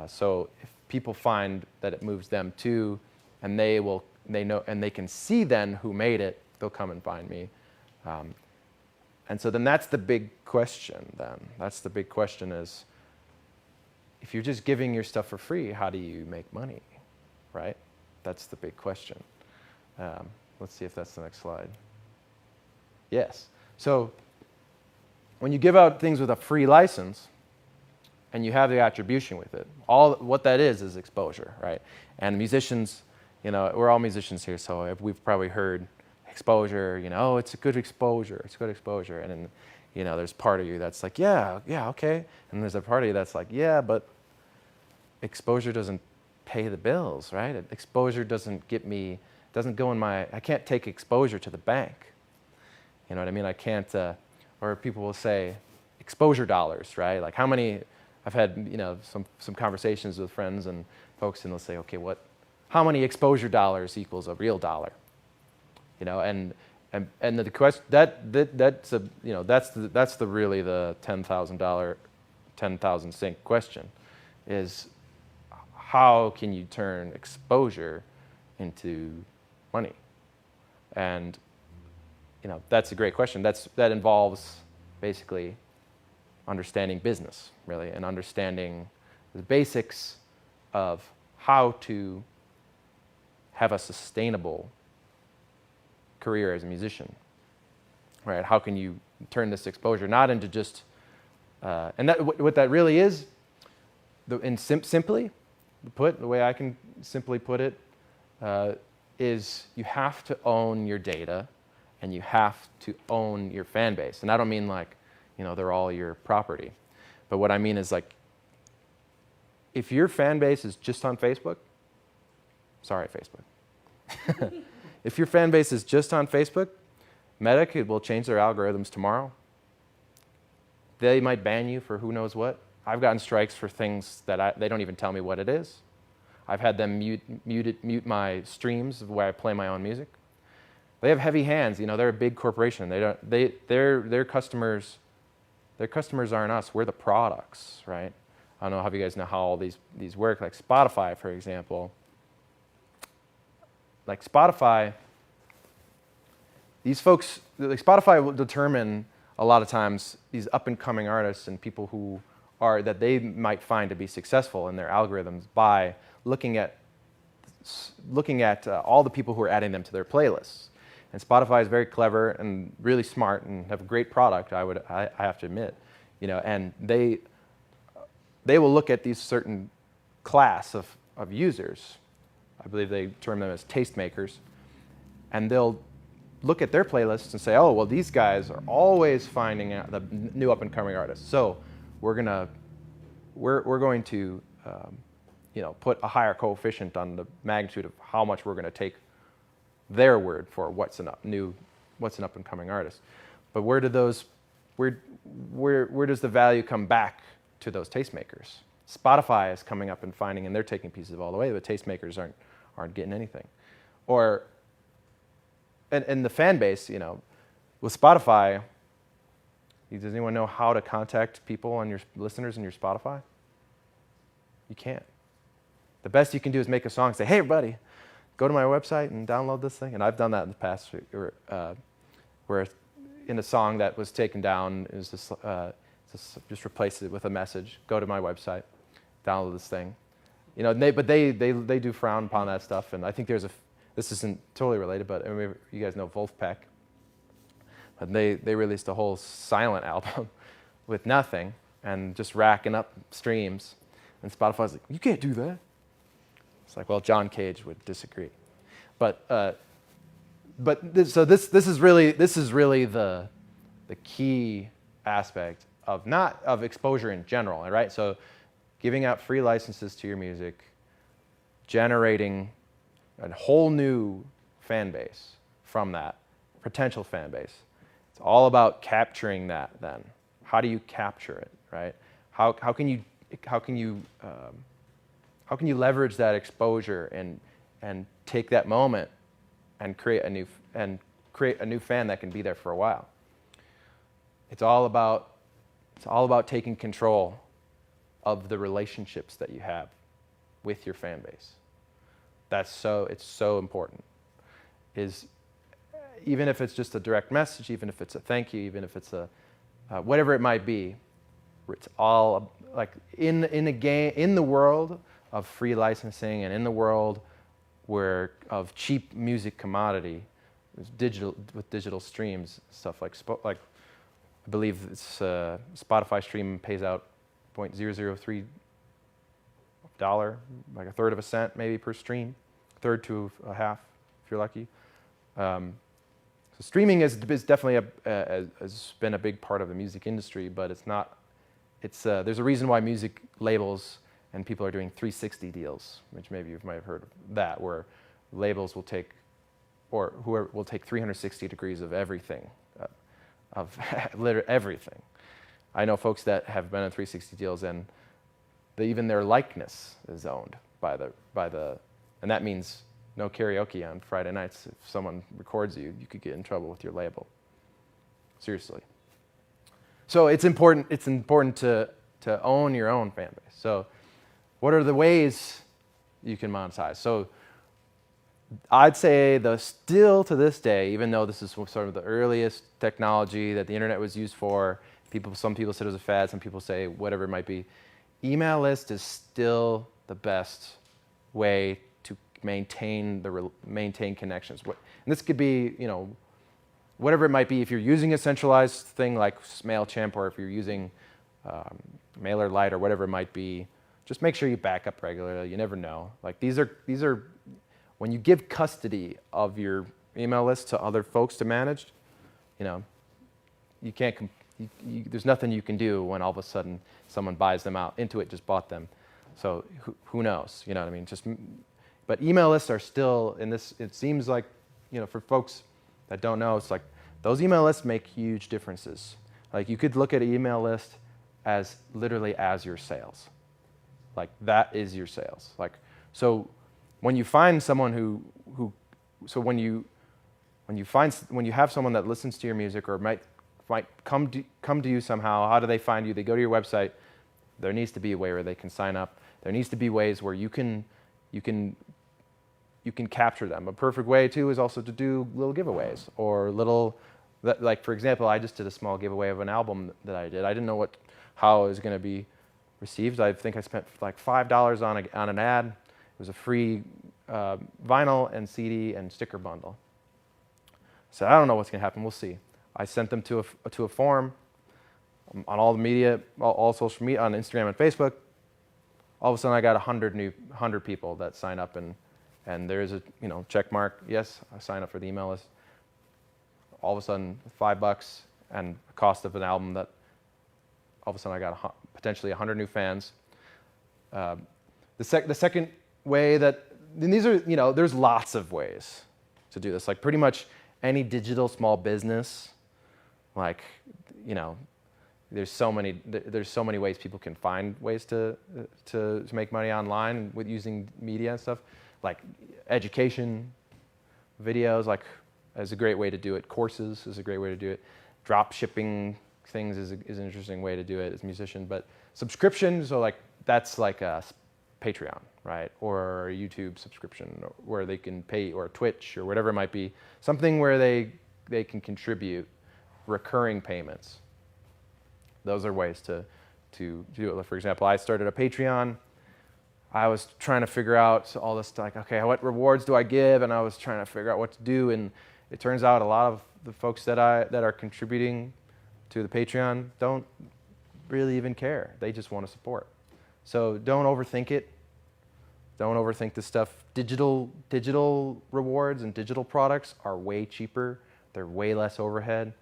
S2: So if people find that it moves them too, and they know, and they can see then who made it, they'll come and find me. And so then that's the big question then. That's the big question is, if you're just giving your stuff for free, how do you make money, right? That's the big question. Let's see if that's the next slide. Yes. So when you give out things with a free license, and you have the attribution with it. What that is exposure, right? And musicians, we're all musicians here, so we've probably heard exposure, it's a good exposure, And then, there's part of you that's like, yeah, okay. And there's a part of you that's like, yeah, but exposure doesn't pay the bills, right? Exposure doesn't go in I can't take exposure to the bank. You know what I mean? I can't, or people will say, exposure dollars, right? Like how many, I've had some conversations with friends and folks, and they'll say, okay, how many exposure dollars equals a real dollar? And the question that's really the $10,000 sink question, is how can you turn exposure into money? And that's a great question. That involves basically understanding business, really, and understanding the basics of how to have a sustainable career as a musician, right? How can you turn this exposure not into just, and what that really is, simply put, the way I can simply put it, is you have to own your data, and you have to own your fan base. And I don't mean like, they're all your property. But what I mean is like, if your fan base is just on Facebook, sorry, Facebook. If your fan base is just on Facebook, Meta will change their algorithms tomorrow. They might ban you for who knows what. I've gotten strikes for things that they don't even tell me what it is. I've had them mute my streams where I play my own music. They have heavy hands. They're a big corporation. Their customers aren't us. We're the products, right? I don't know if you guys know how all these work. Like Spotify, for example. Like Spotify, these folks, like Spotify will determine a lot of times these up-and-coming artists and people who are, that they might find to be successful in their algorithms by looking at all the people who are adding them to their playlists. And Spotify is very clever and really smart and have a great product, I have to admit. You know, and they will look at these certain class of users. I believe they term them as tastemakers. And they'll look at their playlists and say, oh, well, these guys are always finding out the new up-and-coming artists. So we're going to you know, put a higher coefficient on the magnitude of how much we're going to take their word for what's an up-and-coming artist. But where does the value come back to those tastemakers? Spotify is coming up and finding, and they're taking pieces of all the way, but tastemakers aren't getting anything. Or, and the fan base, you know, with Spotify, does anyone know how to contact people on your listeners in your Spotify? You can't. The best you can do is make a song, say, hey, everybody, go to my website and download this thing. And I've done that in the past, where in a song that was taken down, is just replace it with a message. Go to my website, download this thing. You know, but they do frown upon that stuff. And I think this isn't totally related, but I mean, you guys know Wolfpack. But they released a whole silent album with nothing and just racking up streams. And Spotify's like, you can't do that. It's like, well, John Cage would disagree. So this is really the key aspect of exposure in general, right? So giving out free licenses to your music, generating a whole new fan base from that, potential fan base. It's all about capturing that then. How do you capture it, right? How can you leverage that exposure and take that moment and create a new fan that can be there for a while? It's all about taking control of the relationships that you have with your fan base. It's so important. Even if it's just a direct message, even if it's a thank you, even if it's a whatever it might be, it's all like in the world of free licensing and in the world of cheap music commodity, digital streams, stuff like I believe it's Spotify stream pays out $0.003, like a third of a cent maybe per stream, third to a half if you're lucky. So streaming is definitely has been a big part of the music industry, but it's not. There's a reason why music labels and people are doing 360 deals, which maybe you might have heard of that, where labels will take, or whoever will take 360 degrees of everything, of literally everything. I know folks that have been on 360 deals, and even their likeness is owned by the, and that means no karaoke on Friday nights. If someone records you, you could get in trouble with your label. Seriously. So it's important to own your own fan base. So what are the ways you can monetize? So I'd say still to this day, even though this is sort of the earliest technology that the internet was used for, some people said it was a fad, some people say whatever it might be, email list is still the best way to maintain connections. And this could be, whatever it might be. If you're using a centralized thing like MailChimp, or if you're using MailerLite or whatever it might be, just make sure you back up regularly. You never know. Like these are when you give custody of your email list to other folks to manage, you can't. There's nothing you can do when all of a sudden someone buys them out. Intuit just bought them, so who knows? You know what I mean? But email lists are still in this. It seems like, for folks that don't know, it's like those email lists make huge differences. Like you could look at an email list as literally as your sales. Like that is your sales. Like so, when you find someone when you have someone that listens to your music or might come to you somehow, how do they find you? They go to your website. There needs to be a way where they can sign up. There needs to be ways where you can capture them. A perfect way too is also to do little giveaways or little Like, for example, I just did a small giveaway of an album that I did. I didn't know how it was going to be received. I think I spent like $5 on an ad. It was a free vinyl and CD and sticker bundle. So I don't know what's going to happen. We'll see. I sent them to a forum on all the media, all social media, on Instagram and Facebook. All of a sudden, I got 100 people that sign up, and there's a check mark. Yes, I sign up for the email list. All of a sudden, $5 and the cost of an album that all of a sudden I got potentially 100 new fans. The second way that, and these are, there's lots of ways to do this. Like pretty much any digital small business, like, there's so many ways people can find ways to make money online with using media and stuff. Like education, videos, like, is a great way to do it. Courses is a great way to do it. Drop shipping things is an interesting way to do it as a musician. But subscription, so like that's like a Patreon, right? Or a YouTube subscription where they can pay, or Twitch or whatever it might be. Something where they can contribute recurring payments. Those are ways to do it. For example, I started a Patreon. I was trying to figure out all this, like, okay, what rewards do I give? And I was trying to figure out what to do. And it turns out a lot of the folks that are contributing to the Patreon don't really even care. They just want to support. So don't overthink it. Don't overthink this stuff. Digital rewards and digital products are way cheaper. They're way less overhead.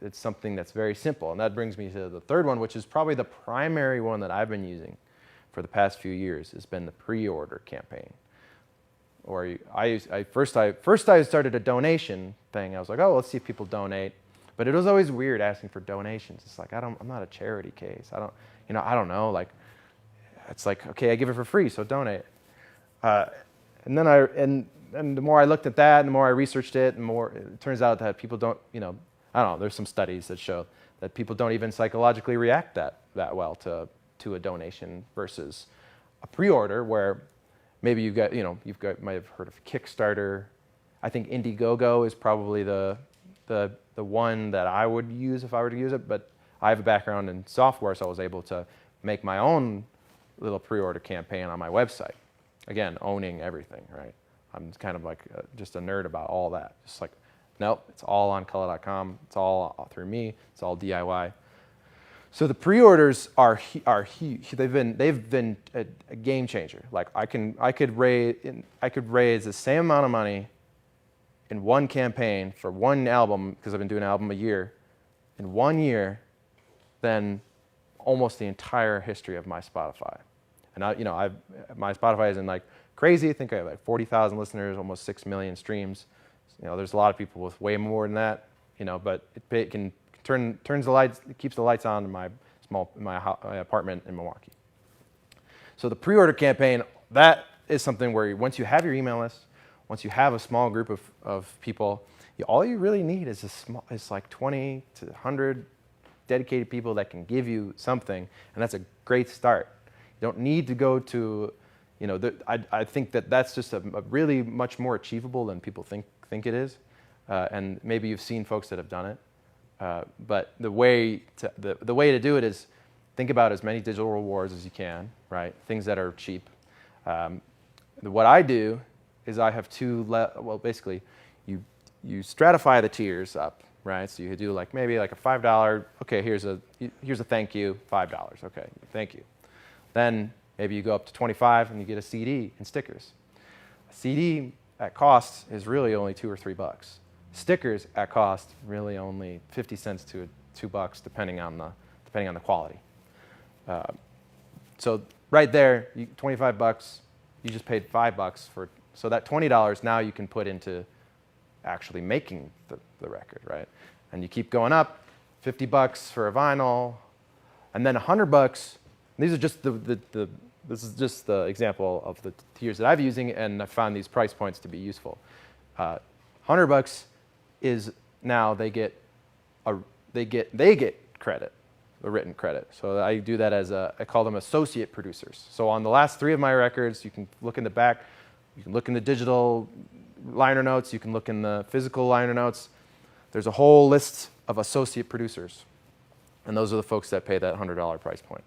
S2: It's something that's very simple. And that brings me to the third one, which is probably the primary one that I've been using for the past few years, has been the pre-order campaign. Or first I started a donation thing. I was like, oh, let's see if people donate. But it was always weird asking for donations. It's like, I'm not a charity case. I don't know. Like, it's like, okay, I give it for free, so donate. And then and the more I looked at that, and the more I researched it, and more it turns out that people don't, I don't know. There's some studies that show that people don't even psychologically react that well to a donation versus a pre-order, where maybe might have heard of Kickstarter. I think Indiegogo is probably the one that I would use if I were to use it, but I have a background in software, so I was able to make my own little pre-order campaign on my website. Again, owning everything, right? I'm kind of like just a nerd about all that. Just like, nope, it's all on Cullah.com. It's all through me. It's all DIY. So the pre-orders are huge. They've been a game changer. Like I could raise the same amount of money in one campaign for one album, because I've been doing an album a year, in 1 year, than almost the entire history of my Spotify. And my Spotify isn't like crazy. I think I have like 40,000 listeners, almost 6 million streams. There's a lot of people with way more than that. But it can turns the lights, it keeps the lights on in my apartment in Milwaukee. So the pre-order campaign, that is something where once you have your email list, once you have a small group of people, all you really need is like 20 to 100 dedicated people that can give you something, and that's a great start. You don't need to go to, I think that's just a really much more achievable than people think it is, and maybe you've seen folks that have done it. But the way to do it is think about as many digital rewards as you can, right? Things that are cheap. What I do is I have basically you stratify the tiers up, right? So you do like maybe like a $5. Okay, here's a thank you, $5. Okay, thank you. Then maybe you go up to 25 and you get a CD and stickers. A CD at cost is really only $2 or $3. Stickers at cost really only 50 cents to $2, depending on the quality. So right there, $25, you just paid $5 for. So that $20 now you can put into actually making the record, right? And you keep going up, $50 for a vinyl, and then $100. These are just this is just the example of the tiers that I've using, and I found these price points to be useful. $100 is now they get credit, a written credit. So I do that as I call them associate producers. So on the last 3 of my records, you can look in the back, you can look in the digital liner notes, you can look in the physical liner notes. there's a whole list of associate producers. And those are the folks that pay that $100 price point.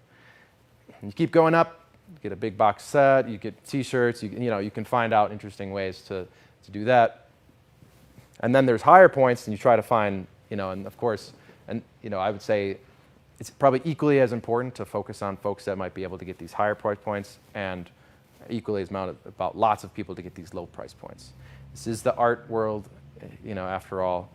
S2: And you keep going up, you get a big box set, you get t-shirts, you can find out interesting ways to do that. And then there's higher points, and you try to find, and of course, I would say it's probably equally as important to focus on folks that might be able to get these higher price points, and equally as about lots of people to get these low price points. This is the art world, after all.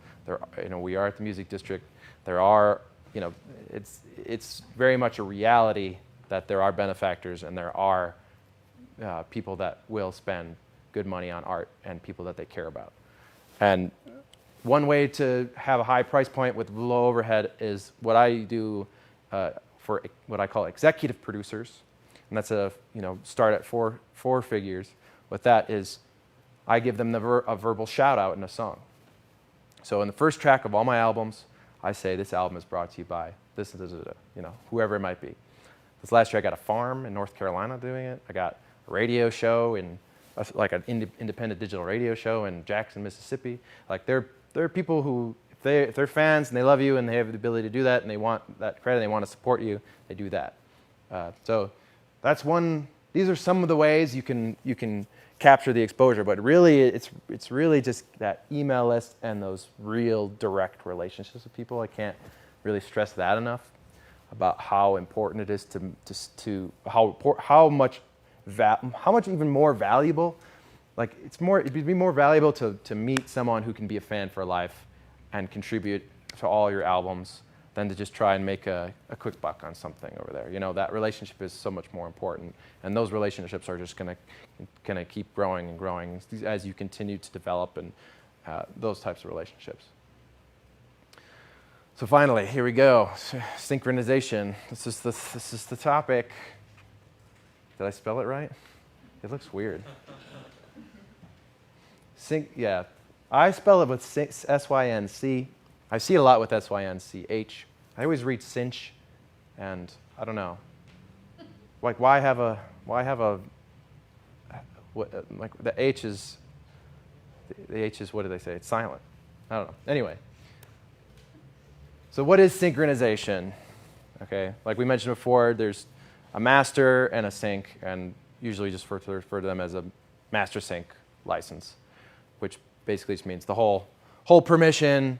S2: We are at the Music District. There are, it's very much a reality that there are benefactors and there are people that will spend good money on art and people that they care about. And one way to have a high price point with low overhead is what I do for what I call executive producers. And that's start at four figures. What that is, I give them a verbal shout out in a song. So in the first track of all my albums, I say this album is brought to you by this, whoever it might be. This last year I got a farm in North Carolina doing it. I got a radio show an independent digital radio show in Jackson, Mississippi. Like there are people who, if they're fans and they love you and they have the ability to do that and they want that credit and they want to support you, they do that. So that's one. These are some of the ways you can capture the exposure, but really it's really just that email list and those real direct relationships with people. I can't really stress that enough about how important it is to how much even more valuable. Like it'd be more valuable to meet someone who can be a fan for life and contribute to all your albums than to just try and make a quick buck on something over there. That relationship is so much more important, and those relationships are just going to keep growing and growing as you continue to develop and those types of relationships. So finally, here we go. Synchronization. This is the topic. Did I spell it right? It looks weird. Yeah, I spell it with S-Y-N-C. I see it a lot with S-Y-N-C-H. I always read cinch, and I don't know. Like, why have a like the H is what do they say? It's silent. I don't know. Anyway. So what is synchronization? Okay, like we mentioned before, there's a master and a sync, and usually just refer to them as a master sync license, which basically just means the whole permission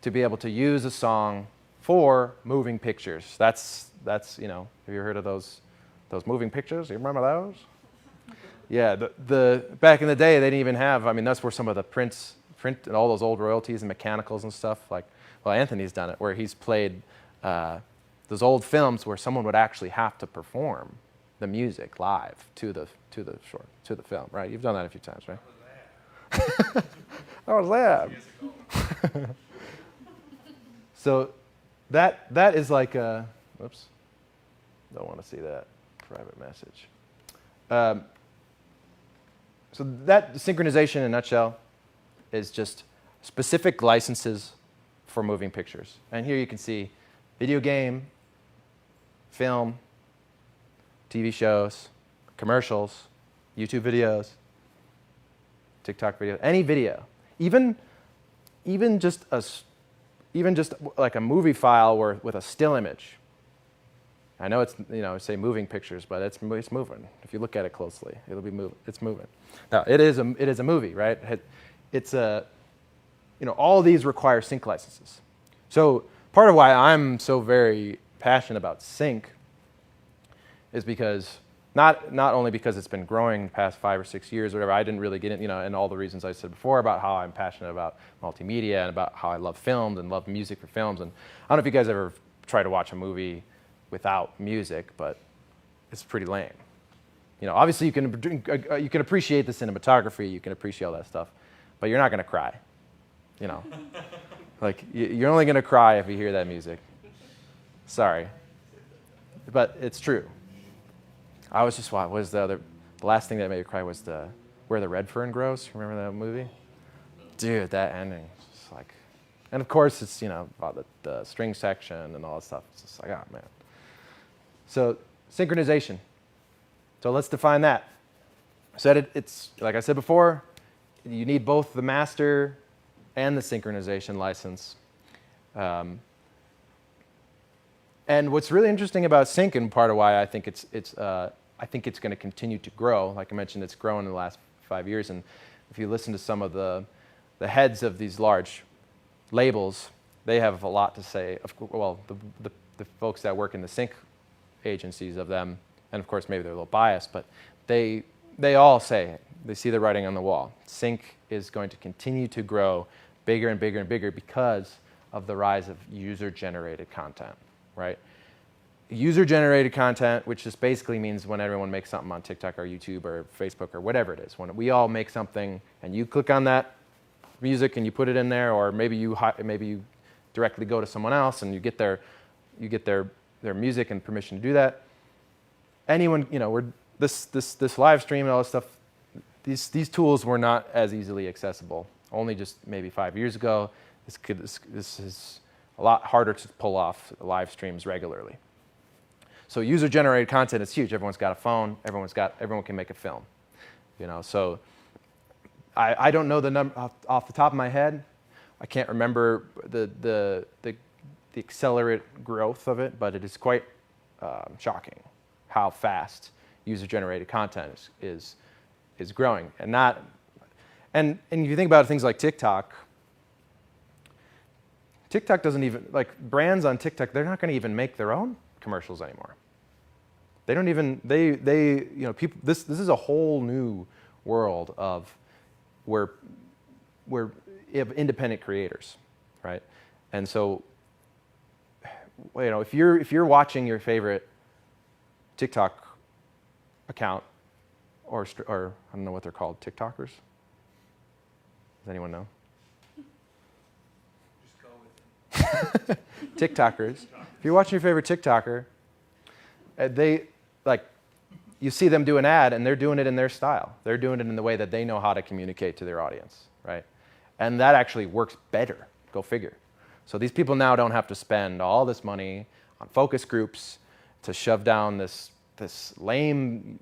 S2: to be able to use a song for moving pictures. That's have you ever heard of those moving pictures? You remember those? Yeah, the back in the day they didn't even have. I mean, that's where some of the print and all those old royalties and mechanicals and stuff. Well, Anthony's done it where he's played those old films where someone would actually have to perform the music live to the film. Right? You've done that a few times, right? I was there. So that is like a, whoops, don't want to see that private message. So that synchronization in a nutshell is just specific licenses for moving pictures. And here you can see video game, film, TV shows, commercials, YouTube videos, TikTok videos, any video, even just like a movie file with a still image. I know it's say moving pictures, but it's moving. If you look at it closely, it'll be moving. It's moving. Now it is a movie, right? It's all of these require sync licenses. So part of why I'm so very passionate about sync is because not only because it's been growing the past 5 or 6 years or whatever. I didn't really get it, and all the reasons I said before about how I'm passionate about multimedia and about how I love films and love music for films. And I don't know if you guys ever try to watch a movie without music, but it's pretty lame. Obviously you can appreciate the cinematography, you can appreciate all that stuff, but you're not going to cry. Like you're only going to cry if you hear that music. Sorry, but it's true. I was just what was the last thing that made me cry was Where the Red Fern Grows. Remember that movie? Dude, that ending. Just like, and of course it's about the string section and all that stuff. It's just like, oh man. So synchronization. So let's define that. I said it's like I said before, you need both the master and the synchronization license. And what's really interesting about sync, and part of why I think it's going to continue to grow. Like I mentioned, it's grown in the last 5 years, and if you listen to some of the heads of these large labels, they have a lot to say. Well, the folks that work in the sync agencies of them, and of course maybe they're a little biased, but they all say it. They see the writing on the wall. Sync is going to continue to grow bigger and bigger and bigger because of the rise of user-generated content, right? User-generated content, which just basically means when everyone makes something on TikTok or YouTube or Facebook or whatever it is, when we all make something and you click on that music and you put it in there, or maybe you directly go to someone else and you get their music and permission to do that. Anyone, this live stream and all this stuff, these tools were not as easily accessible. Only just maybe 5 years ago, this is a lot harder to pull off live streams regularly. So user-generated content is huge. Everyone's got a phone. Everyone can make a film. So I don't know the number off the top of my head. I can't remember the accelerated growth of it, but it is quite shocking how fast user-generated content is growing. And if you think about things like TikTok doesn't even, like brands on TikTok, they're not going to even make their own commercials anymore. They don't even, people, this is a whole new world of where you have independent creators, right? And so, if you're watching your favorite TikTok account, or I don't know what they're called, TikTokers? Does anyone know? TikTokers. If you're watching your favorite TikToker, you see them do an ad, and they're doing it in their style. They're doing it in the way that they know how to communicate to their audience, right? And that actually works better. Go figure. So these people now don't have to spend all this money on focus groups to shove down this lame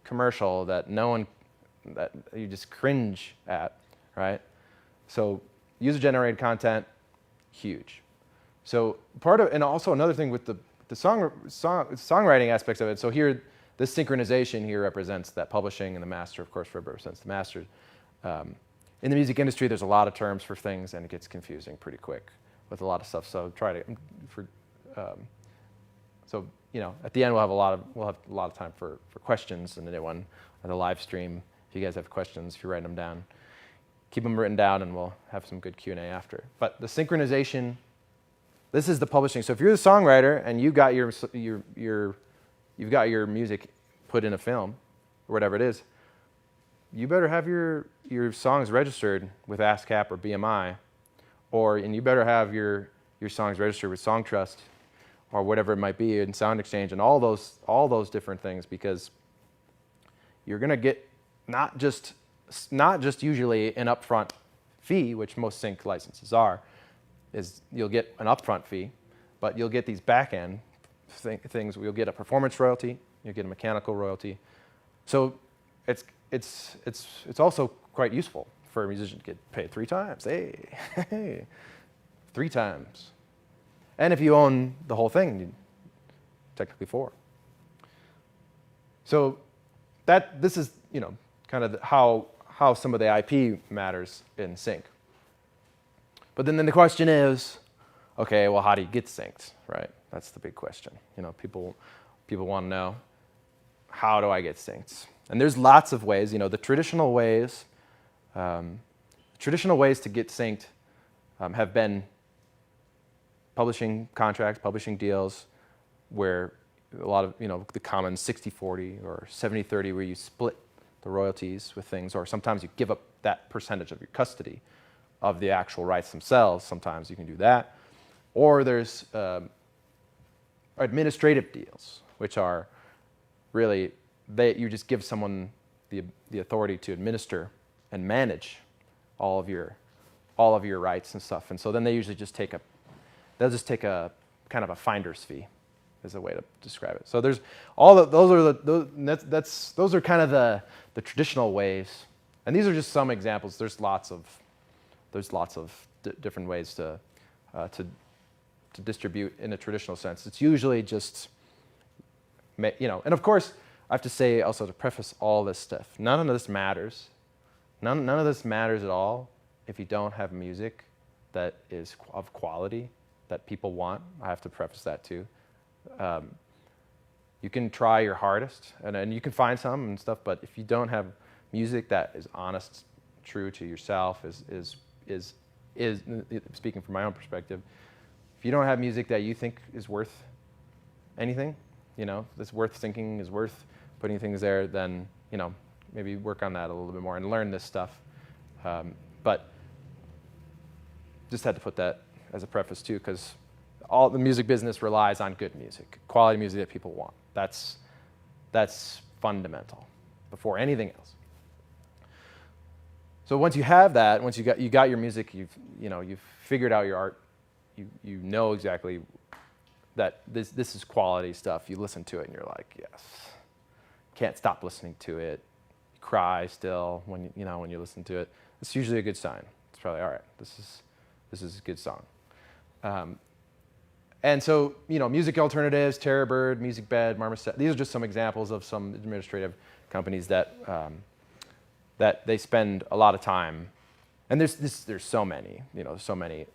S2: commercial that that you just cringe at, right? So user-generated content, huge. So and also another thing with the songwriting aspects of it. So here, this synchronization here represents that publishing, and the master, of course, represents the master. In the music industry, there's a lot of terms for things, and it gets confusing pretty quick with a lot of stuff. So at the end we'll have a lot of time for questions, and anyone on the live stream, if you guys have questions, if you're writing them down, keep them written down, and we'll have some good Q&A after. But the synchronization, this is the publishing. So if you're the songwriter and you've got your music put in a film or whatever it is, you better have your songs registered with ASCAP or BMI, and you better have your songs registered with Songtrust or whatever it might be, in Sound Exchange, and all those different things, because you're going to get not just usually an upfront fee, which most sync licenses are, is you'll get an upfront fee, but you'll get these back-end things. You'll get a performance royalty, you'll get a mechanical royalty. So it's also quite useful for a musician to get paid 3 times. Hey, 3 times. And if you own the whole thing, technically 4. So this is kind of how some of the IP matters in sync. But then the question is, okay, well, how do you get synced, right? That's the big question. People want to know, how do I get synced? And there's lots of ways. The traditional ways to get synced have been publishing contracts, publishing deals, where a lot of the common 60-40 or 70-30, where you split the royalties with things, or sometimes you give up that percentage of your custody of the actual rights themselves. Sometimes you can do that. Or there's administrative deals, which are really, you just give someone the authority to administer and manage all of your rights and stuff. And so then they usually just take a kind of a finder's fee, is a way to describe it. So there's those are kind of the traditional ways, and these are just some examples. There's lots of there's lots of different ways to distribute in a traditional sense. It's usually just, and of course, I have to say also to preface all this stuff, none of this matters. None of this matters at all if you don't have music that is of quality that people want. I have to preface that too. You can try your hardest, and you can find some and stuff, but if you don't have music that is honest, true to yourself, is speaking from my own perspective, if you don't have music that you think is worth anything, that's worth thinking, is worth putting things there, then, maybe work on that a little bit more and learn this stuff. But just had to put that as a preface too, because all the music business relies on good music, quality music that people want. That's fundamental before anything else. So once you have that, once you got your music, you've figured out your art, you know exactly that this is quality stuff. You listen to it and you're like, yes, can't stop listening to it. You cry still when you listen to it. It's usually a good sign. It's probably all right. This is a good song. And so, music alternatives, Terrorbird, MusicBed, Marmoset, these are just some examples of some administrative companies that they spend a lot of time. And there's so many, so many.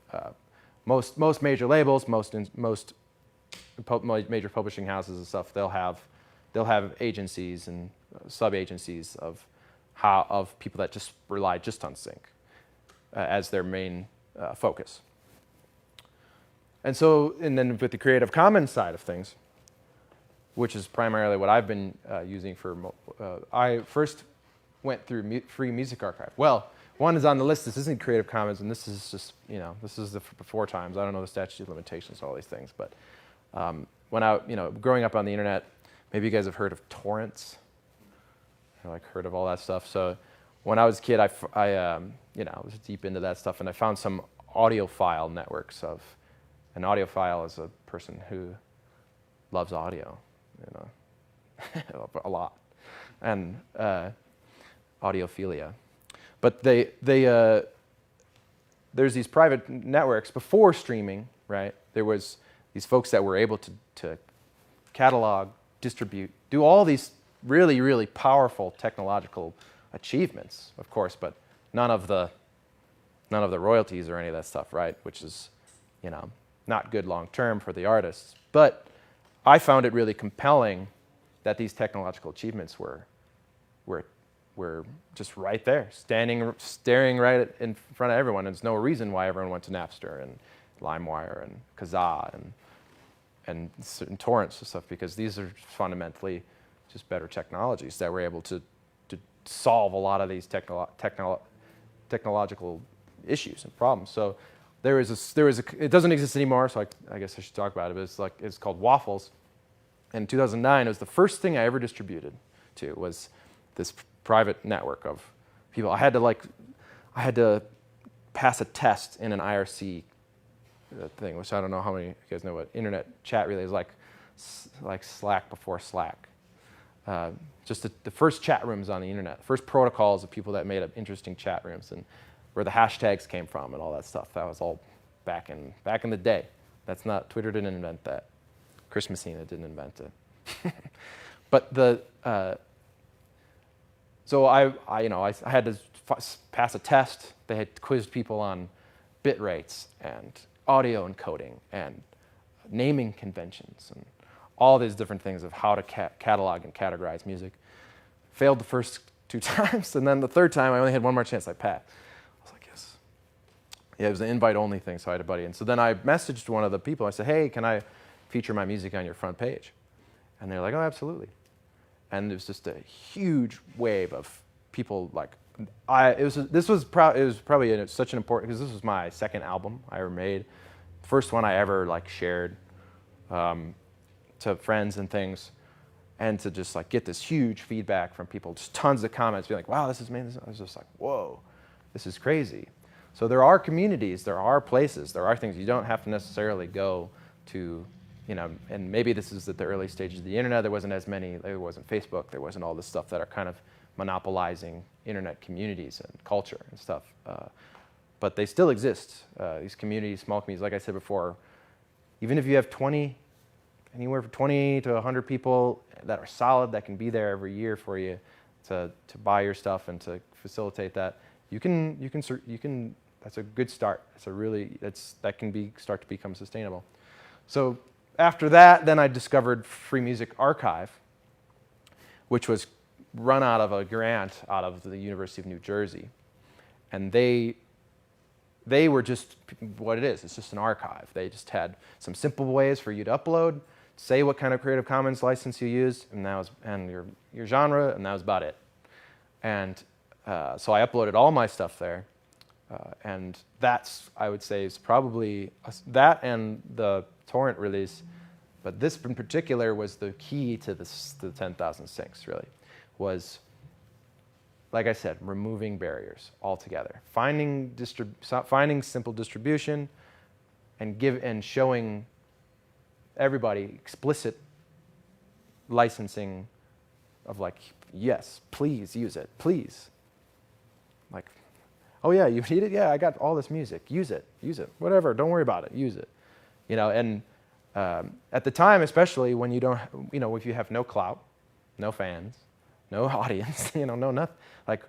S2: Most major labels, most major publishing houses and stuff, they'll have agencies and sub-agencies of people that just rely just on sync as their main focus. And then with the Creative Commons side of things, which is primarily what I've been using I first went through Free Music Archive. Well, one is on the list. This isn't Creative Commons, and this is just, this is the before times. I don't know the statute of limitations, all these things. But when growing up on the internet, maybe you guys have heard of torrents. Heard of all that stuff. So when I was a kid, I was deep into that stuff, and I found some audiophile networks of. An audiophile is a person who loves audio, a lot, and audiophilia. But there's these private networks before streaming, right? There was these folks that were able to catalog, distribute, do all these really, really powerful technological achievements, of course, but none of the royalties or any of that stuff, right? Which is, not good long term for the artists. But I found it really compelling that these technological achievements were just right there, staring right in front of everyone. There's no reason why everyone went to Napster and LimeWire and Kazaa and certain torrents and stuff, because these are fundamentally just better technologies that were able to solve a lot of these technological issues and problems. So it doesn't exist anymore, so I guess I should talk about it. But it's called Waffles. And in 2009, it was the first thing I ever distributed to, was this private network of people. I had to pass a test in an IRC thing, which I don't know how many of you guys know what internet chat relay is like Slack before Slack. Just the first chat rooms on the internet, the first protocols of people that made up interesting chat rooms, and where the hashtags came from and all that stuff. That was all back in the day. That's not, Twitter didn't invent that. Chris Messina didn't invent it. But so I had to pass a test. They had quizzed people on bit rates and audio encoding and naming conventions and all these different things of how to catalog and categorize music. Failed the first 2 times, and then the third time I only had one more chance. I passed. Yeah, it was an invite-only thing, so I had a buddy. And so then I messaged one of the people. I said, hey, can I feature my music on your front page? And they're like, oh, absolutely. And it was just a huge wave of people. It was probably such an important, because this was my second album I ever made, first one I ever shared to friends and things, and to just get this huge feedback from people, just tons of comments, being like, wow, this is amazing. I was just like, whoa, this is crazy. So there are communities, there are places, there are things. You don't have to necessarily go to, and maybe this is at the early stages of the internet. There wasn't as many, there wasn't Facebook, there wasn't all this stuff that are kind of monopolizing internet communities and culture and stuff. but they still exist. These communities, small communities, like I said before, even if you have anywhere from 20 to 100 people that are solid, that can be there every year for you to buy your stuff and to facilitate that, you can. That's a good start. That can start to become sustainable. So after that, then I discovered Free Music Archive, which was run out of a grant out of the University of New Jersey, and they were just what it is. It's just an archive. They just had some simple ways for you to upload, say what kind of Creative Commons license you used, and your genre, and that was about it. And so I uploaded all my stuff there. And that's, I would say, is probably that and the torrent release, but this in particular was the key to the 10,006, really, was, like I said, removing barriers altogether, finding simple distribution, and showing everybody explicit licensing of like, yes, please use it, please. Like, oh yeah, you need it? Yeah, I got all this music. Use it, whatever, don't worry about it, use it. And at the time, especially when you don't, if you have no clout, no fans, no audience, no nothing, like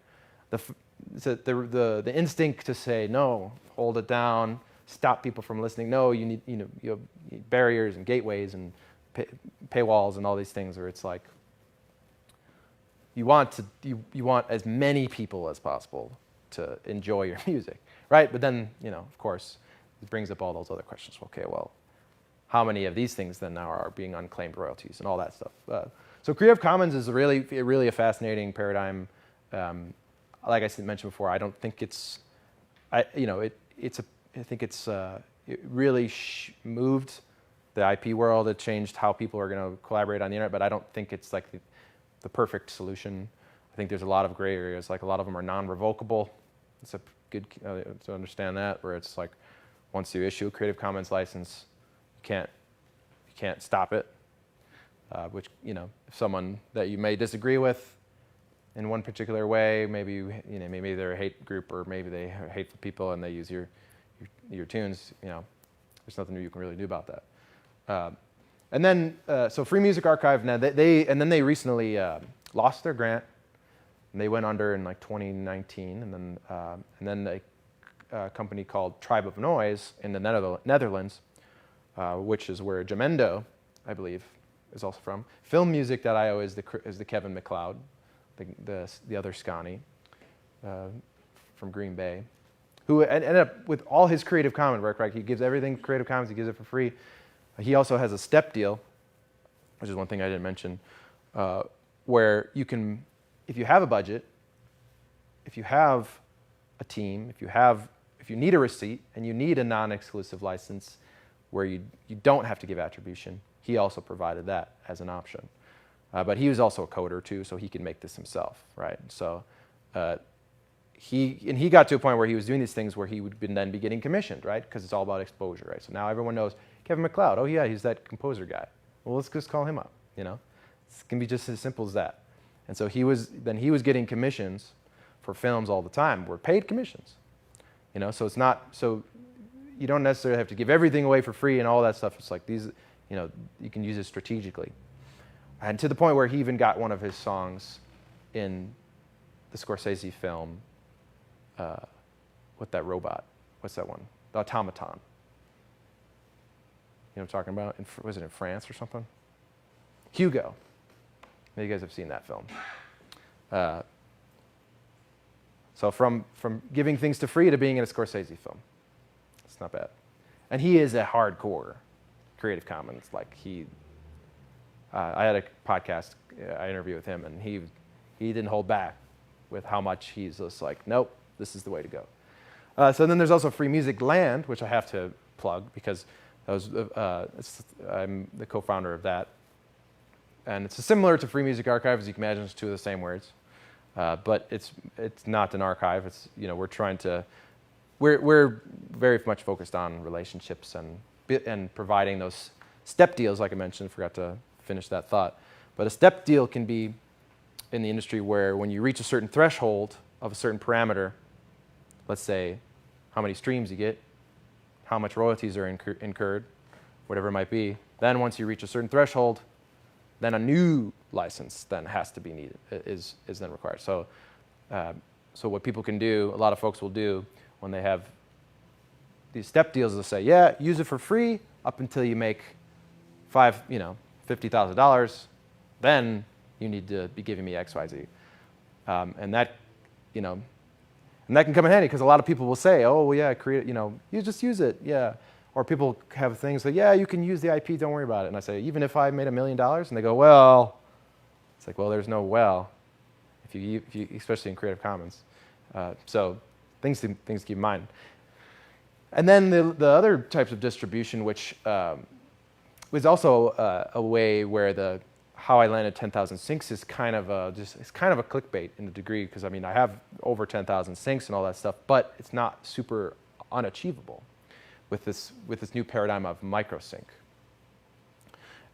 S2: the instinct to say, no, hold it down, stop people from listening. No, you need, you have barriers and gateways and paywalls and all these things where it's like, you want as many people as possible to enjoy your music, right? But then, of course, it brings up all those other questions. Okay, well, how many of these things then now are being unclaimed royalties and all that stuff? So Creative Commons is really a fascinating paradigm. Like I mentioned before, I don't think it really moved the IP world. It changed how people are going to collaborate on the internet, but I don't think it's like the perfect solution. I think there's a lot of gray areas. Like a lot of them are non-revocable. It's a good to understand that, where it's like once you issue a Creative Commons license, you can't stop it. Which if someone that you may disagree with in one particular way, maybe they're a hate group, or maybe they are hateful people and they use your tunes. There's nothing you can really do about that. And then so Free Music Archive. Now they recently lost their grant. And they went under in like 2019, and then a company called Tribe of Noise in the Netherlands, which is where Jamendo, I believe, is also from. Film music.io is the Kevin MacLeod, the other Scani from Green Bay, who ended up with all his Creative Commons work. Right, he gives everything Creative Commons. He gives it for free. He also has a step deal, which is one thing I didn't mention, where you can. If you have a budget, if you have a team, if you need a receipt and you need a non-exclusive license where you don't have to give attribution, he also provided that as an option. But he was also a coder too, so he could make this himself, right? So he got to a point where he was doing these things where he would then be getting commissioned, right? Because it's all about exposure, right? So now everyone knows Kevin MacLeod. Oh yeah, he's that composer guy. Well, let's just call him up. It can be just as simple as that. And so he was getting commissions for films all the time. Were paid commissions, So it's not so you don't necessarily have to give everything away for free and all that stuff. It's like these, you can use it strategically. And to the point where he even got one of his songs in the Scorsese film with that robot. What's that one? The Automaton. You know what I'm talking about? Was it in France or something? Hugo. Maybe you guys have seen that film. So from giving things to free to being in a Scorsese film. It's not bad. And he is a hardcore Creative Commons. Like I had a podcast, I interviewed with him, and he didn't hold back with how much he's just like, nope, this is the way to go. So then there's also Free Music Land, which I have to plug because I'm the co-founder of that. And it's similar to Free Music Archive, as you can imagine. It's two of the same words, but it's not an archive. It's we're very much focused on relationships and providing those step deals, like I mentioned. Forgot to finish that thought, but a step deal can be in the industry where when you reach a certain threshold of a certain parameter, let's say how many streams you get, how much royalties are incurred, whatever it might be. Then once you reach a certain threshold, then a new license then has to be needed, is then required. So, so what people can do, a lot of folks will do when they have these step deals, they'll say, yeah, use it for free up until you make $50,000. Then you need to be giving me X, Y, Z. And that, and that can come in handy because a lot of people will say, oh, well, yeah, you just use it, yeah. Or people have things like, yeah, you can use the IP, don't worry about it. And I say, even if I made $1 million? And they go, well, it's like, well, there's no well, if you especially in Creative Commons. So things to keep in mind. And then the other types of distribution, which was also a way where how I landed 10,000 syncs is kind of it's kind of a clickbait in the degree, because I mean I have over 10,000 syncs and all that stuff, but it's not super unachievable with this new paradigm of microsync.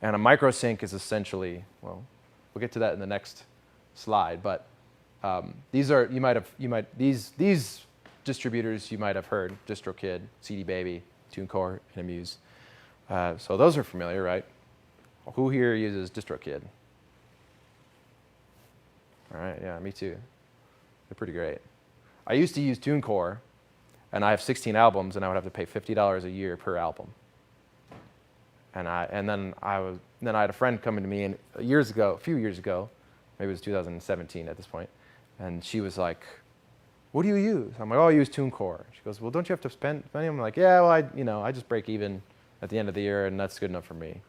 S2: And a microsync is essentially, well, we'll get to that in the next slide, but these distributors you might have heard: DistroKid, CD Baby, TuneCore, and Amuse. So those are familiar, right? Who here uses DistroKid? All right, yeah, me too. They're pretty great. I used to use TuneCore, and I have 16 albums, and I would have to pay $50 a year per album. And then I had a friend coming to me a few years ago, maybe it was 2017 at this point, and she was like, "What do you use?" I'm like, "Oh, I use TuneCore." She goes, "Well, don't you have to spend money?" I'm like, "Yeah, well, I just break even at the end of the year, and that's good enough for me,"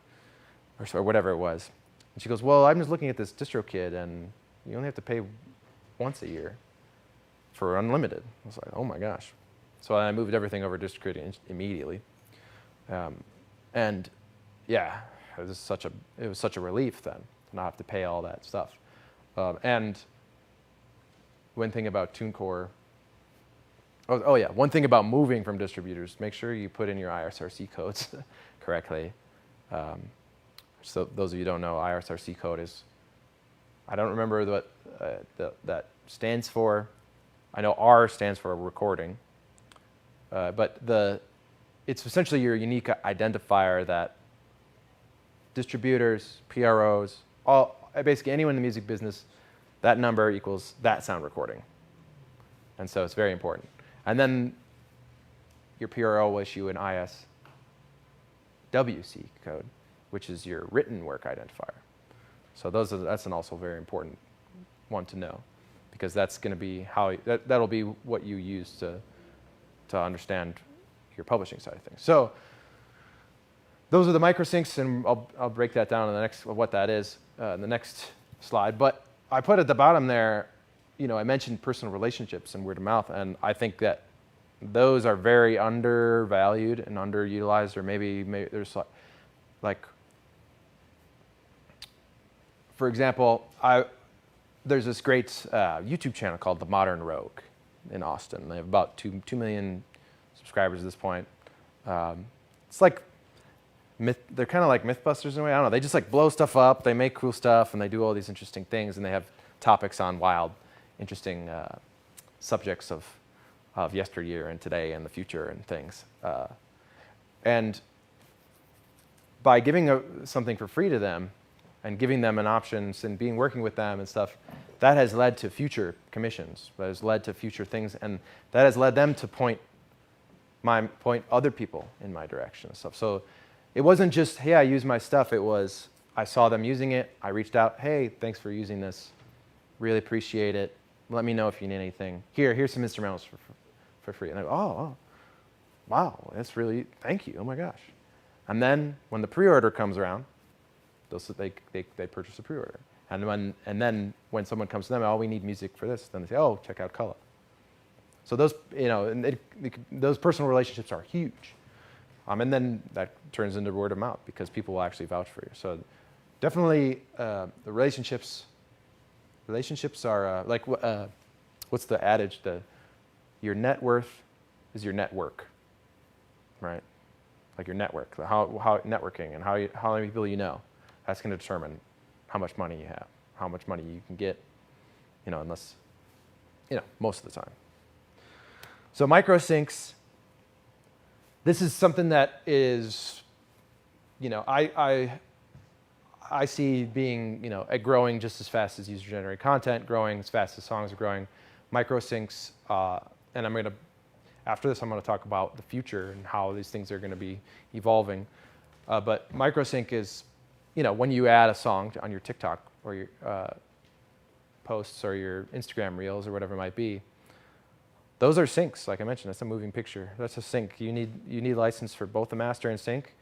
S2: or whatever it was. And she goes, "Well, I'm just looking at this DistroKid, and you only have to pay once a year for unlimited." I was like, "Oh my gosh!" So I moved everything over to DistroKid immediately, and yeah, it was such a relief then to not have to pay all that stuff. And one thing about TuneCore. Oh yeah, one thing about moving from distributors: make sure you put in your ISRC codes correctly. So those of you who don't know, ISRC code is, I don't remember what that stands for. I know R stands for recording, but it's essentially your unique identifier that distributors, PROs, basically anyone in the music business, that number equals that sound recording. And so it's very important. And then your PRO will issue an ISWC code, which is your written work identifier. So that's an also very important one to know, because that's going to be that'll be what you use to understand your publishing side of things. So those are the microsyncs, and I'll break that down in the next what that is in the next slide. But I put at the bottom there, I mentioned personal relationships and word of mouth, and I think that those are very undervalued and underutilized, or maybe there's like, for example, there's this great YouTube channel called The Modern Rogue in Austin. They have about 2 million subscribers at this point. It's like they're kind of like Mythbusters in a way. I don't know. They just like blow stuff up. They make cool stuff, and they do all these interesting things, and they have topics on wild, interesting subjects of yesteryear and today and the future and things. And by giving something for free to them and giving them an option and working with them and stuff, that has led to future commissions. That has led to future things, and that has led them to point other people in my direction and stuff. So it wasn't just, hey, I use my stuff. It was, I saw them using it. I reached out, hey, thanks for using this. Really appreciate it. Let me know if you need anything. Here's some instrumentals for free. And I go, oh, wow, that's really, thank you. Oh my gosh. And then when the pre-order comes around, they purchase a pre-order. And then when someone comes to them, oh, we need music for this, then they say, oh, check out Cullah. So those, those personal relationships are huge. And then that turns into word of mouth because people will actually vouch for you. So definitely the relationships are like, what's the adage? Your net worth is your network, right? Like your network, how networking and how many people you know. That's going to determine how much money you have, how much money you can get, unless, most of the time. So microsyncs this is something that is, I see being, growing just as fast as user-generated content, growing as fast as songs are growing. Microsyncs, and after this, I'm going to talk about the future and how these things are going to be evolving. But microsync is, when you add a song on your TikTok or your posts or your Instagram reels or whatever it might be, those are syncs. Like I mentioned, that's a moving picture. That's a sync. You need license for both the master and sync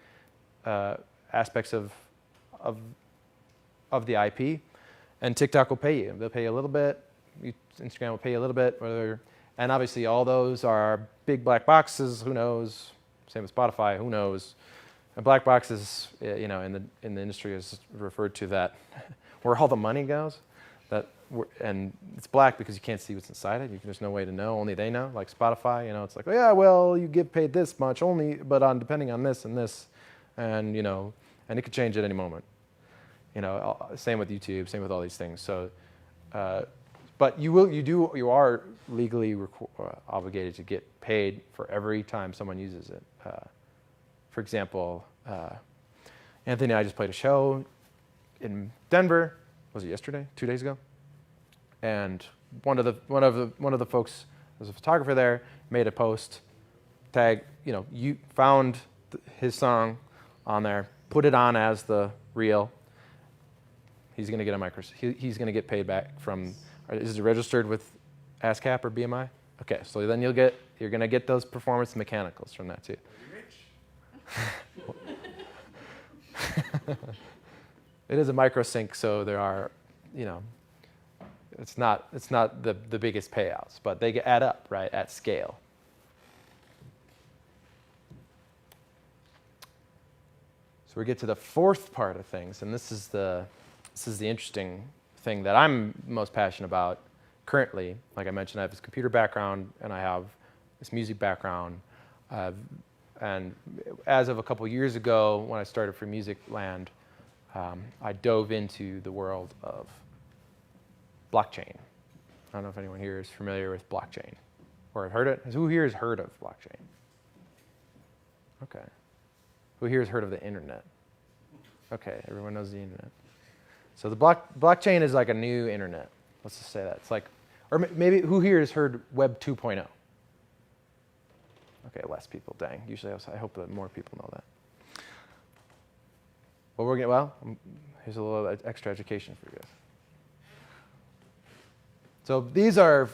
S2: aspects of the IP, and TikTok will pay you. They'll pay you a little bit. Instagram will pay you a little bit. And obviously, all those are big black boxes. Who knows? Same with Spotify. Who knows? And black boxes, in the industry, is referred to that where all the money goes. And it's black because you can't see what's inside it. There's no way to know. Only they know. Like Spotify, it's like, oh, yeah, well, you get paid this much only, but depending on this and this, and and it could change at any moment. Same with YouTube. Same with all these things. So, but you are legally obligated to get paid for every time someone uses it. For example, Anthony and I just played a show in Denver. Was it yesterday? 2 days ago? And one of the folks, there's a photographer there, made a post, tag, you found his song on there, put it on as the reel. He's going to get he's going to get paid back from. Is it registered with ASCAP or BMI? Okay, so then you're going to get those performance mechanicals from that too. It is a microsync, so there are, it's not the biggest payouts, but they add up, right, at scale. So we get to the fourth part of things, and this is the interesting thing that I'm most passionate about currently. Like I mentioned, I have this computer background, and I have this music background. And as of a couple years ago, when I started for Music Land, I dove into the world of blockchain. I don't know if anyone here is familiar with blockchain or heard it. Who here has heard of blockchain? Okay. Who here has heard of the internet? Okay, everyone knows the internet. So the blockchain is like a new internet. Let's just say that. It's like, or maybe who here has heard Web 2.0? Okay, less people, dang. Usually I hope that more people know that. Here's a little extra education for you guys. So these are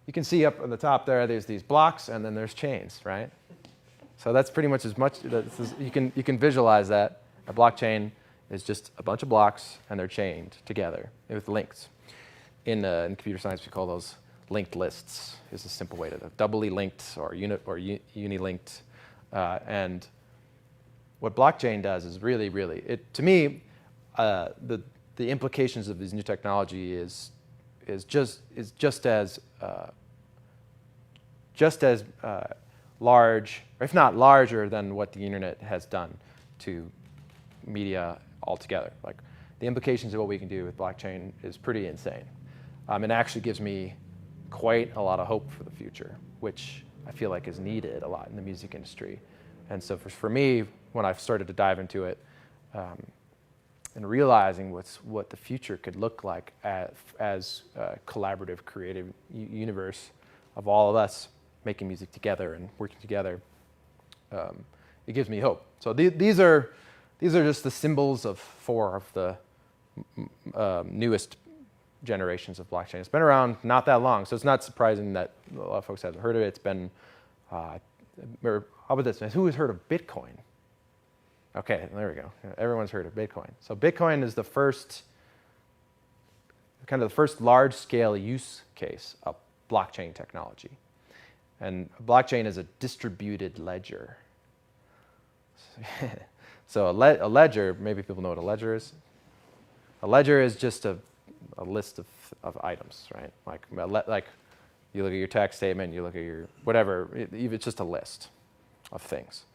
S2: you can see up on the top there's these blocks, and then there's chains, right? So that's pretty much as much, you can visualize that. A blockchain is just a bunch of blocks, and they're chained together with links. In computer science, we call those linked lists. Is a simple way to doubly linked or uni-linked. And what blockchain does is really, to me, the implications of this new technology is just as large, or if not larger, than what the internet has done to media altogether. Like the implications of what we can do with blockchain is pretty insane. It actually gives me quite a lot of hope for the future, which I feel like is needed a lot in the music industry. And so for me, when I've started to dive into it, and realizing what the future could look like as a collaborative, creative universe of all of us making music together and working together, it gives me hope. So these are just the symbols of 4 of the newest generations of blockchain. It's been around not that long, so it's not surprising that a lot of folks haven't heard of it. It's been, how about this? Who has heard of Bitcoin? Okay, there we go. Everyone's heard of Bitcoin. So Bitcoin is the first large-scale use case of blockchain technology. And blockchain is a distributed ledger. So a ledger, maybe people know what a ledger is. A ledger is just a list of items, right? Like you look at your tax statement, you look at your whatever. It's just a list of things.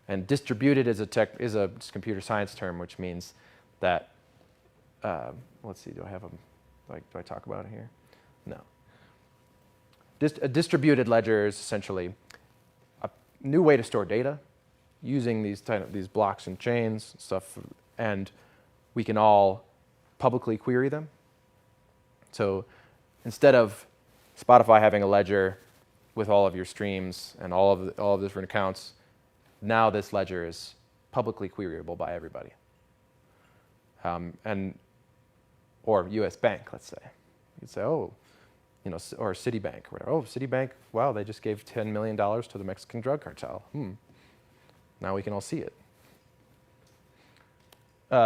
S2: And distributed is a computer science term, which means that. Let's see. Do I talk about it here? No. A distributed ledger is essentially a new way to store data using these blocks and chains and stuff, and we can all publicly query them. So instead of Spotify having a ledger with all of your streams and all of the different accounts, now this ledger is publicly queryable by everybody. Or U.S. Bank, let's say. You could say, oh, or Citibank, or whatever. Oh, Citibank, wow, they just gave $10 million to the Mexican drug cartel. Now we can all see it.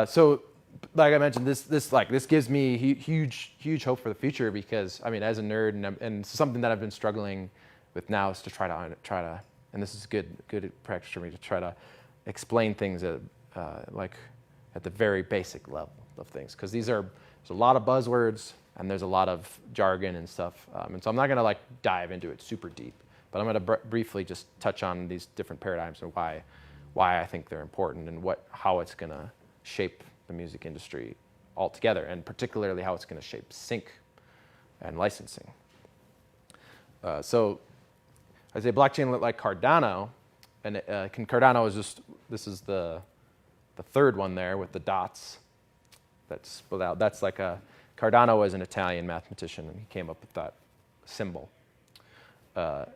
S2: So, like I mentioned, this gives me huge hope for the future because, I mean, as a nerd, and something that I've been struggling with now is to try to, and this is good practice for me to try to explain things at the very basic level of things, because there's a lot of buzzwords and there's a lot of jargon and stuff, and so I'm not going to dive into it super deep, but I'm going to briefly just touch on these different paradigms and why I think they're important and how it's going to shape the music industry altogether, and particularly how it's going to shape sync and licensing. So I say blockchain like Cardano, and Cardano is this is the third one there with the dots that's spelled out. That's Cardano was an Italian mathematician, and he came up with that symbol. The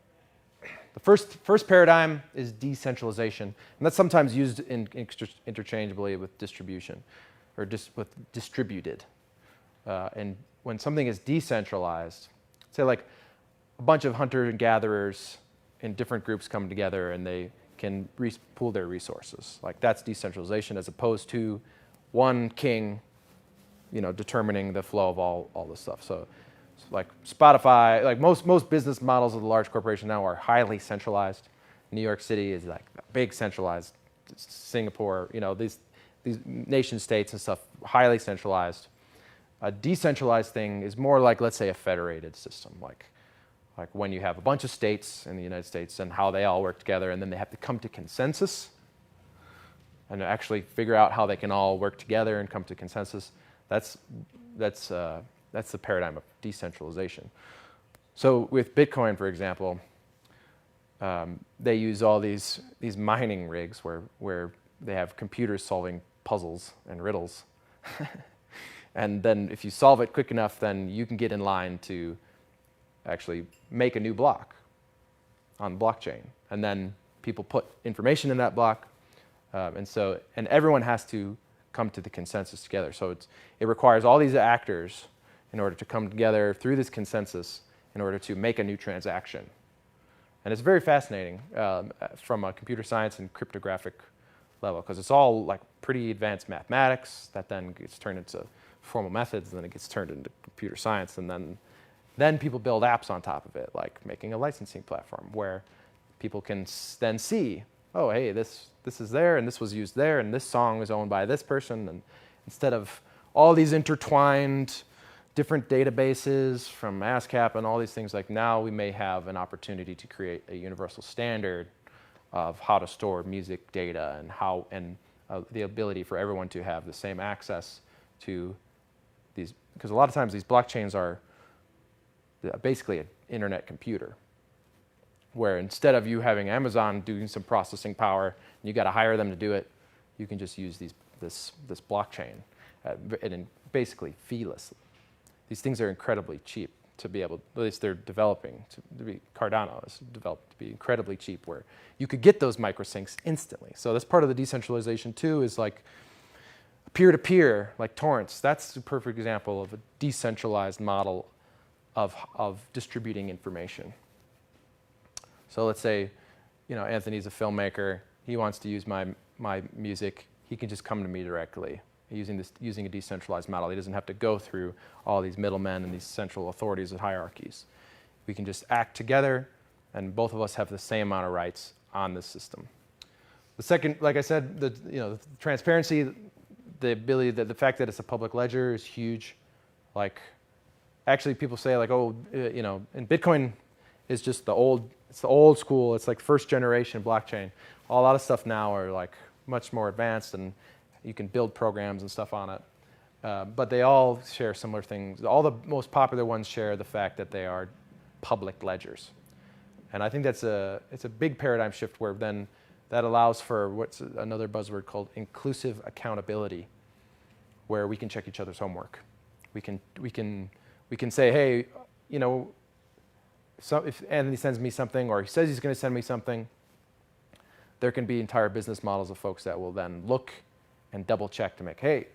S2: first paradigm is decentralization, and that's sometimes used interchangeably with distribution, or with distributed. And when something is decentralized, say a bunch of hunters and gatherers in different groups come together and they can pool their resources. That's decentralization, as opposed to one king, determining the flow of all this stuff. So Spotify, most business models of the large corporation now are highly centralized. New York City is big centralized. Singapore, these nation states and stuff, highly centralized. A decentralized thing is more let's say, a federated system, like when you have a bunch of states in the United States and how they all work together, and then they have to come to consensus and actually figure out how they can all work together and come to consensus. That's the paradigm of decentralization. So with Bitcoin, for example, they use all these mining rigs where they have computers solving puzzles and riddles. And then if you solve it quick enough, then you can get in line to actually make a new block on the blockchain. And then people put information in that block, and everyone has to come to the consensus together. So it requires all these actors in order to come together through this consensus in order to make a new transaction. And it's very fascinating from a computer science and cryptographic level, because it's all pretty advanced mathematics that then gets turned into formal methods, and then it gets turned into computer science, and then people build apps on top of it, like making a licensing platform where people can then see, oh, hey, this is there, and this was used there, and this song is owned by this person. And instead of all these intertwined different databases from ASCAP and all these things, now we may have an opportunity to create a universal standard of how to store music data and the ability for everyone to have the same access to these, because a lot of times these blockchains are basically an internet computer, where instead of you having Amazon doing some processing power and you got to hire them to do it, you can just use this blockchain and basically feeless. These things are incredibly cheap to be able, at least they're developing to be, Cardano is developed to be incredibly cheap, where you could get those microsyncs instantly. So that's part of the decentralization too, is peer-to-peer, like torrents. That's a perfect example of a decentralized model of distributing information. So let's say, Anthony's a filmmaker. He wants to use my music. He can just come to me directly using a decentralized model. He doesn't have to go through all these middlemen and these central authorities and hierarchies. We can just act together, and both of us have the same amount of rights on this system. The second, like I said, the transparency, the ability, the fact that it's a public ledger is huge. Actually, people say and Bitcoin is just it's the old school. It's first generation blockchain. A lot of stuff now are much more advanced, and you can build programs and stuff on it. But they all share similar things. All the most popular ones share the fact that they are public ledgers. And I think it's a big paradigm shift where then that allows for what's another buzzword called inclusive accountability, where we can check each other's homework. We can say, hey, so if Anthony sends me something or he says he's going to send me something, there can be entire business models of folks that will then look and double check to make, hey,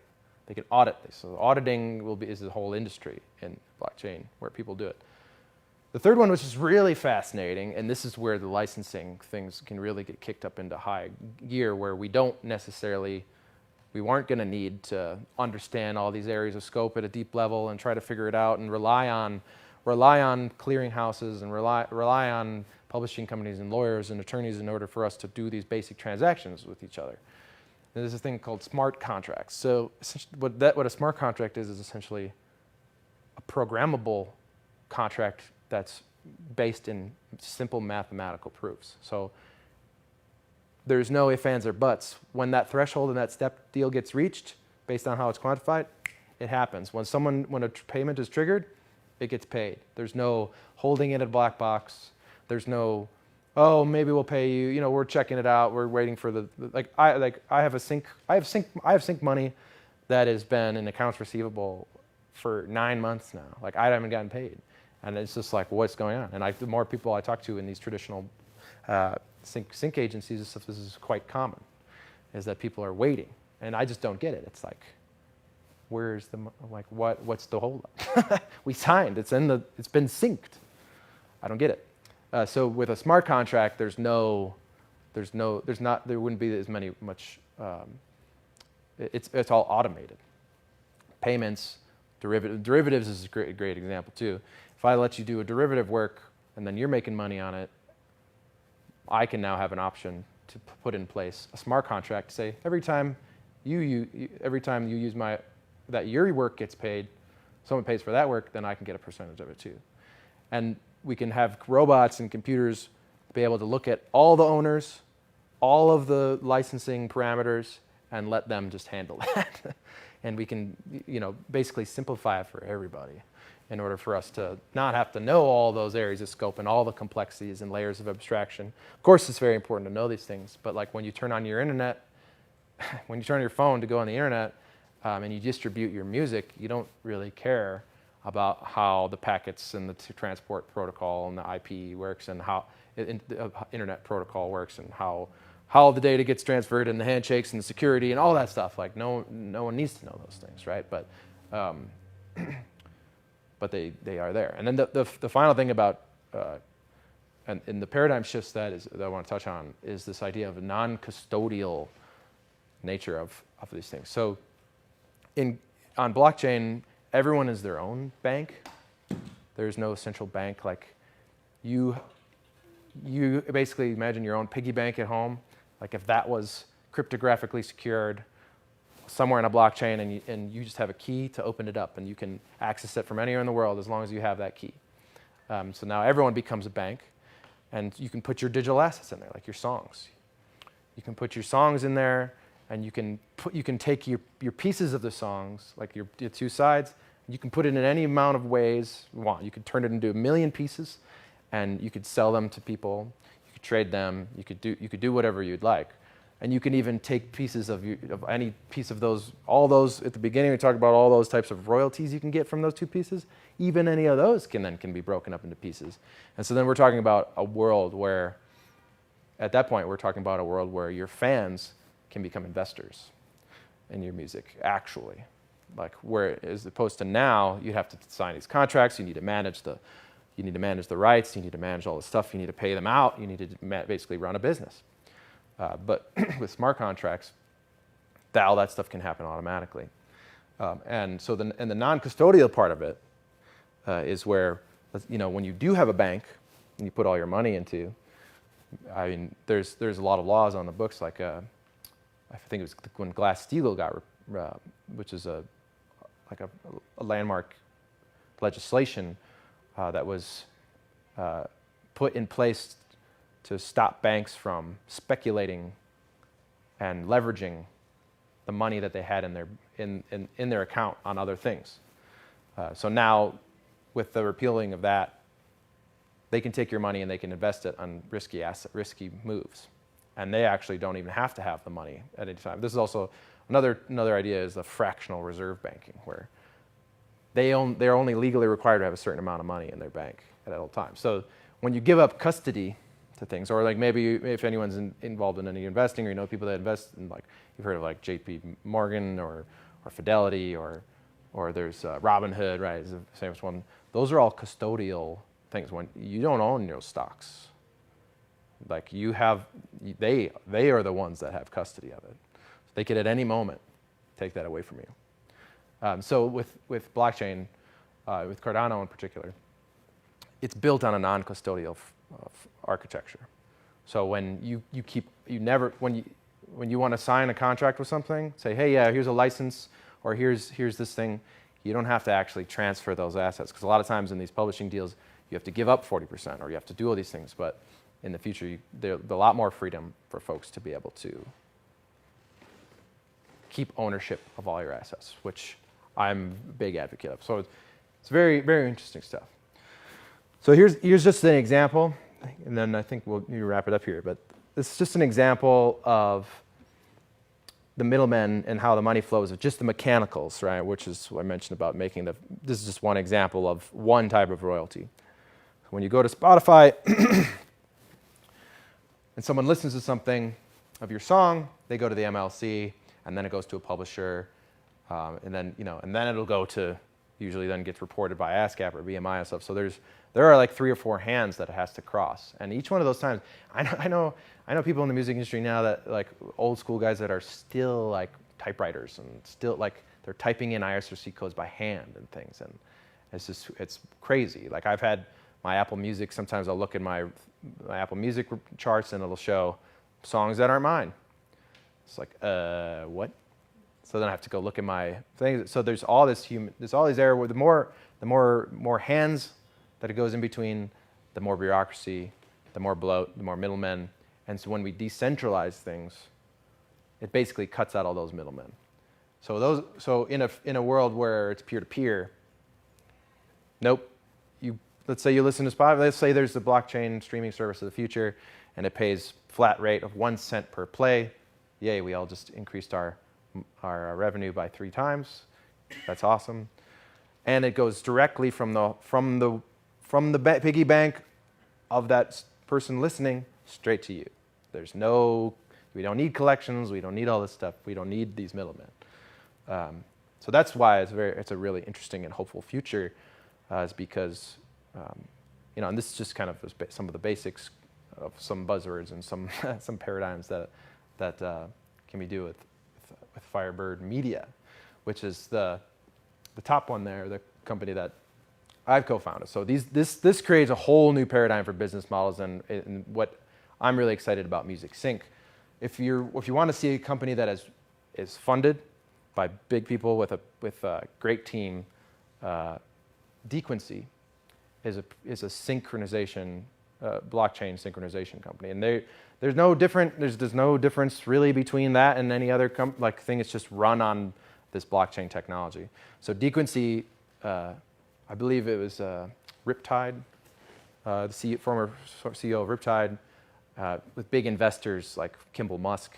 S2: they can audit this. So auditing is a whole industry in blockchain where people do it. The third one, which is really fascinating, and this is where the licensing things can really get kicked up into high gear, where we weren't going to need to understand all these areas of scope at a deep level and try to figure it out and rely on clearinghouses and rely on publishing companies and lawyers and attorneys in order for us to do these basic transactions with each other. And there's a thing called smart contracts. So what a smart contract is essentially a programmable contract that's based in simple mathematical proofs. So there's no ifs, ands, or buts. When that threshold and that step deal gets reached, based on how it's quantified, it happens. When a payment is triggered, it gets paid. There's no holding it in a black box. There's no, oh, maybe we'll pay you. We're checking it out. We're waiting for I have sync money that has been in accounts receivable for 9 months now. I haven't gotten paid, and it's just what's going on? And the more people I talk to in these traditional sync agencies and stuff, this is quite common, is that people are waiting, and I just don't get it. It's where's the what's the holdup? We signed. It's been synced. I don't get it. So with a smart contract, there wouldn't be as much. It's all automated. Payments, derivatives is a great example too. If I let you do a derivative work and then you're making money on it, I can now have an option to put in place a smart contract to say every time you use that your work gets paid, someone pays for that work, then I can get a percentage of it too. And we can have robots and computers be able to look at all the owners, all of the licensing parameters, and let them just handle that. And we can, basically simplify it for everybody in order for us to not have to know all those areas of scope and all the complexities and layers of abstraction. Of course, it's very important to know these things, but when you turn on your internet, when you turn on your phone to go on the internet and you distribute your music, you don't really care about how the packets and the transport protocol and the IP works and how the internet protocol works and how the data gets transferred and the handshakes and the security and all that stuff. No one needs to know those things, right? But they are there. And then the final thing about and the paradigm shifts that I want to touch on is this idea of a non-custodial nature of these things. So on blockchain, everyone is their own bank. There's no central bank. You basically imagine your own piggy bank at home. If that was cryptographically secured somewhere in a blockchain and you just have a key to open it up and you can access it from anywhere in the world as long as you have that key. So now everyone becomes a bank, and you can put your digital assets in there, like your songs. You can put your songs in there, and you can take your pieces of the songs, like your two sides. You can put it in any amount of ways you want. You could turn it into 1 million pieces, and you could sell them to people. You could trade them. You could do whatever you'd like, and you can even take pieces of any piece of those. All those at the beginning, we talked about all those types of royalties you can get from those two pieces. Even any of those can be broken up into pieces, and so then we're talking about a world where, at that point, we're talking about a world where your fans can become investors in your music, actually. Where as opposed to now, you have to sign these contracts. You need to manage the rights. You need to manage all the stuff. You need to pay them out. You need to basically run a business. But with smart contracts, all that stuff can happen automatically. And so the non-custodial part of it is where, when you do have a bank and you put all your money into, there's a lot of laws on the books. I think it was when Glass-Steagall got, which is a landmark legislation that was put in place to stop banks from speculating and leveraging the money that they had in their account on other things. So now, with the repealing of that, they can take your money and they can invest it on risky moves. And they actually don't even have to have the money at any time. This is also another idea is the fractional reserve banking, where they're only legally required to have a certain amount of money in their bank at all times. So when you give up custody to things, or like maybe if anyone's involved in any investing, or you know people that invest in, like you've heard of like J.P. Morgan or Fidelity or there's Robinhood, right? Is the famous one. Those are all custodial things. When you don't own your stocks, like they are the ones that have custody of it. They could at any moment take that away from you. So with blockchain, with Cardano in particular, it's built on a non-custodial architecture. So when when you want to sign a contract with something, say, hey, yeah, here's a license, or here's this thing, you don't have to actually transfer those assets, because a lot of times in these publishing deals, you have to give up 40%, or you have to do all these things. But in the future, there's a lot more freedom for folks to be able to keep ownership of all your assets, which I'm a big advocate of. So it's very, very interesting stuff. So here's just an example, and then I think we'll need to wrap it up here. But this is just an example of the middlemen and how the money flows of just the mechanicals, right? Which is what I mentioned about making this is just one example of one type of royalty. When you go to Spotify and someone listens to something of your song, they go to the MLC, and then it goes to a publisher, and then it'll go to, usually then gets reported by ASCAP or BMI and stuff. So there are like 3 or 4 hands that it has to cross, and each one of those times, I know people in the music industry now that like old school guys that are still like typewriters and still like they're typing in ISRC codes by hand and things, and it's crazy. Like I've had my Apple Music, sometimes I'll look in my Apple Music charts and it'll show songs that aren't mine. It's like, what? So then I have to go look at my things. So there's all this error. Where the more hands that it goes in between, the more bureaucracy, the more bloat, the more middlemen. And so when we decentralize things, it basically cuts out all those middlemen. So in a world where it's peer-to-peer, nope. Let's say you listen to Spotify. Let's say there's the blockchain streaming service of the future, and it pays flat rate of 1 cent per play. Yay, we all just increased our revenue by 3 times. That's awesome. And it goes directly from the piggy bank of that person listening straight to you. We don't need collections. We don't need all this stuff. We don't need these middlemen. So that's why it's a really interesting and hopeful future, is because and this is just kind of some of the basics of some buzzwords and some paradigms that can be do with Firebird Media, which is the top one there, the company that I've co-founded. So this creates a whole new paradigm for business models, and what I'm really excited about Music Sync. If you want to see a company that is funded by big people with a great team, Dequency is a synchronization blockchain synchronization company, and there's no difference really between that and any other thing. It's just run on this blockchain technology. So Dequency, I believe it was Riptide, the former CEO of Riptide, with big investors like Kimball Musk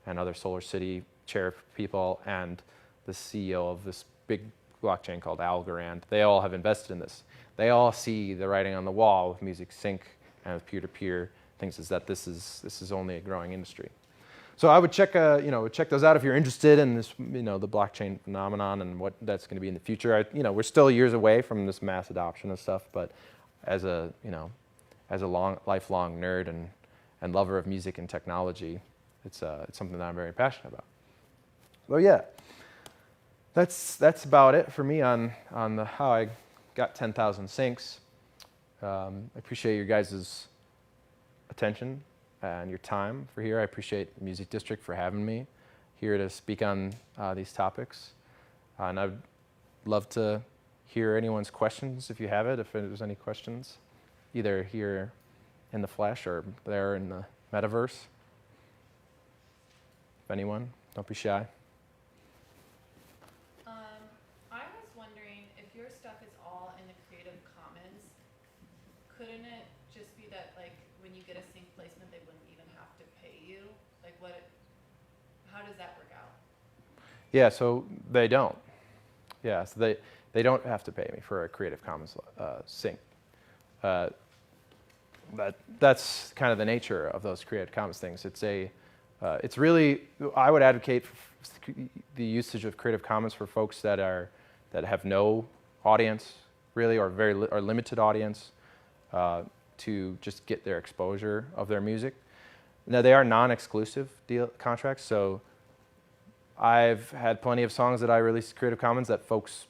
S2: and other Solar City chair people, and the CEO of this big blockchain called Algorand. They all have invested in this. They all see the writing on the wall with Music Sync and with peer-to-peer things, is that this is only a growing industry. So I would check those out if you're interested in this, the blockchain phenomenon and what that's going to be in the future. We're still years away from this mass adoption and stuff, but as a lifelong nerd and lover of music and technology, it's something that I'm very passionate about. So yeah, that's about it for me on how I got 10,000 syncs. I appreciate your guys' attention and your time for here. I appreciate the Music District for having me here to speak on these topics. And I'd love to hear anyone's questions if you have it, if there's any questions, either here in the flesh or there in the metaverse. If anyone, don't be shy.
S3: I was wondering, if your stuff is all in the Creative Commons, couldn't it just be that, like, when you get a sync placement, they wouldn't even have to pay you? Like, how does that work out?
S2: Yeah, so they don't. Yeah, so they don't have to pay me for a Creative Commons sync. That's kind of the nature of those Creative Commons things. It's really, I would advocate the usage of Creative Commons for folks that have no audience really, or or limited audience, to just get their exposure of their music. Now they are non-exclusive contracts, so I've had plenty of songs that I released Creative Commons that folks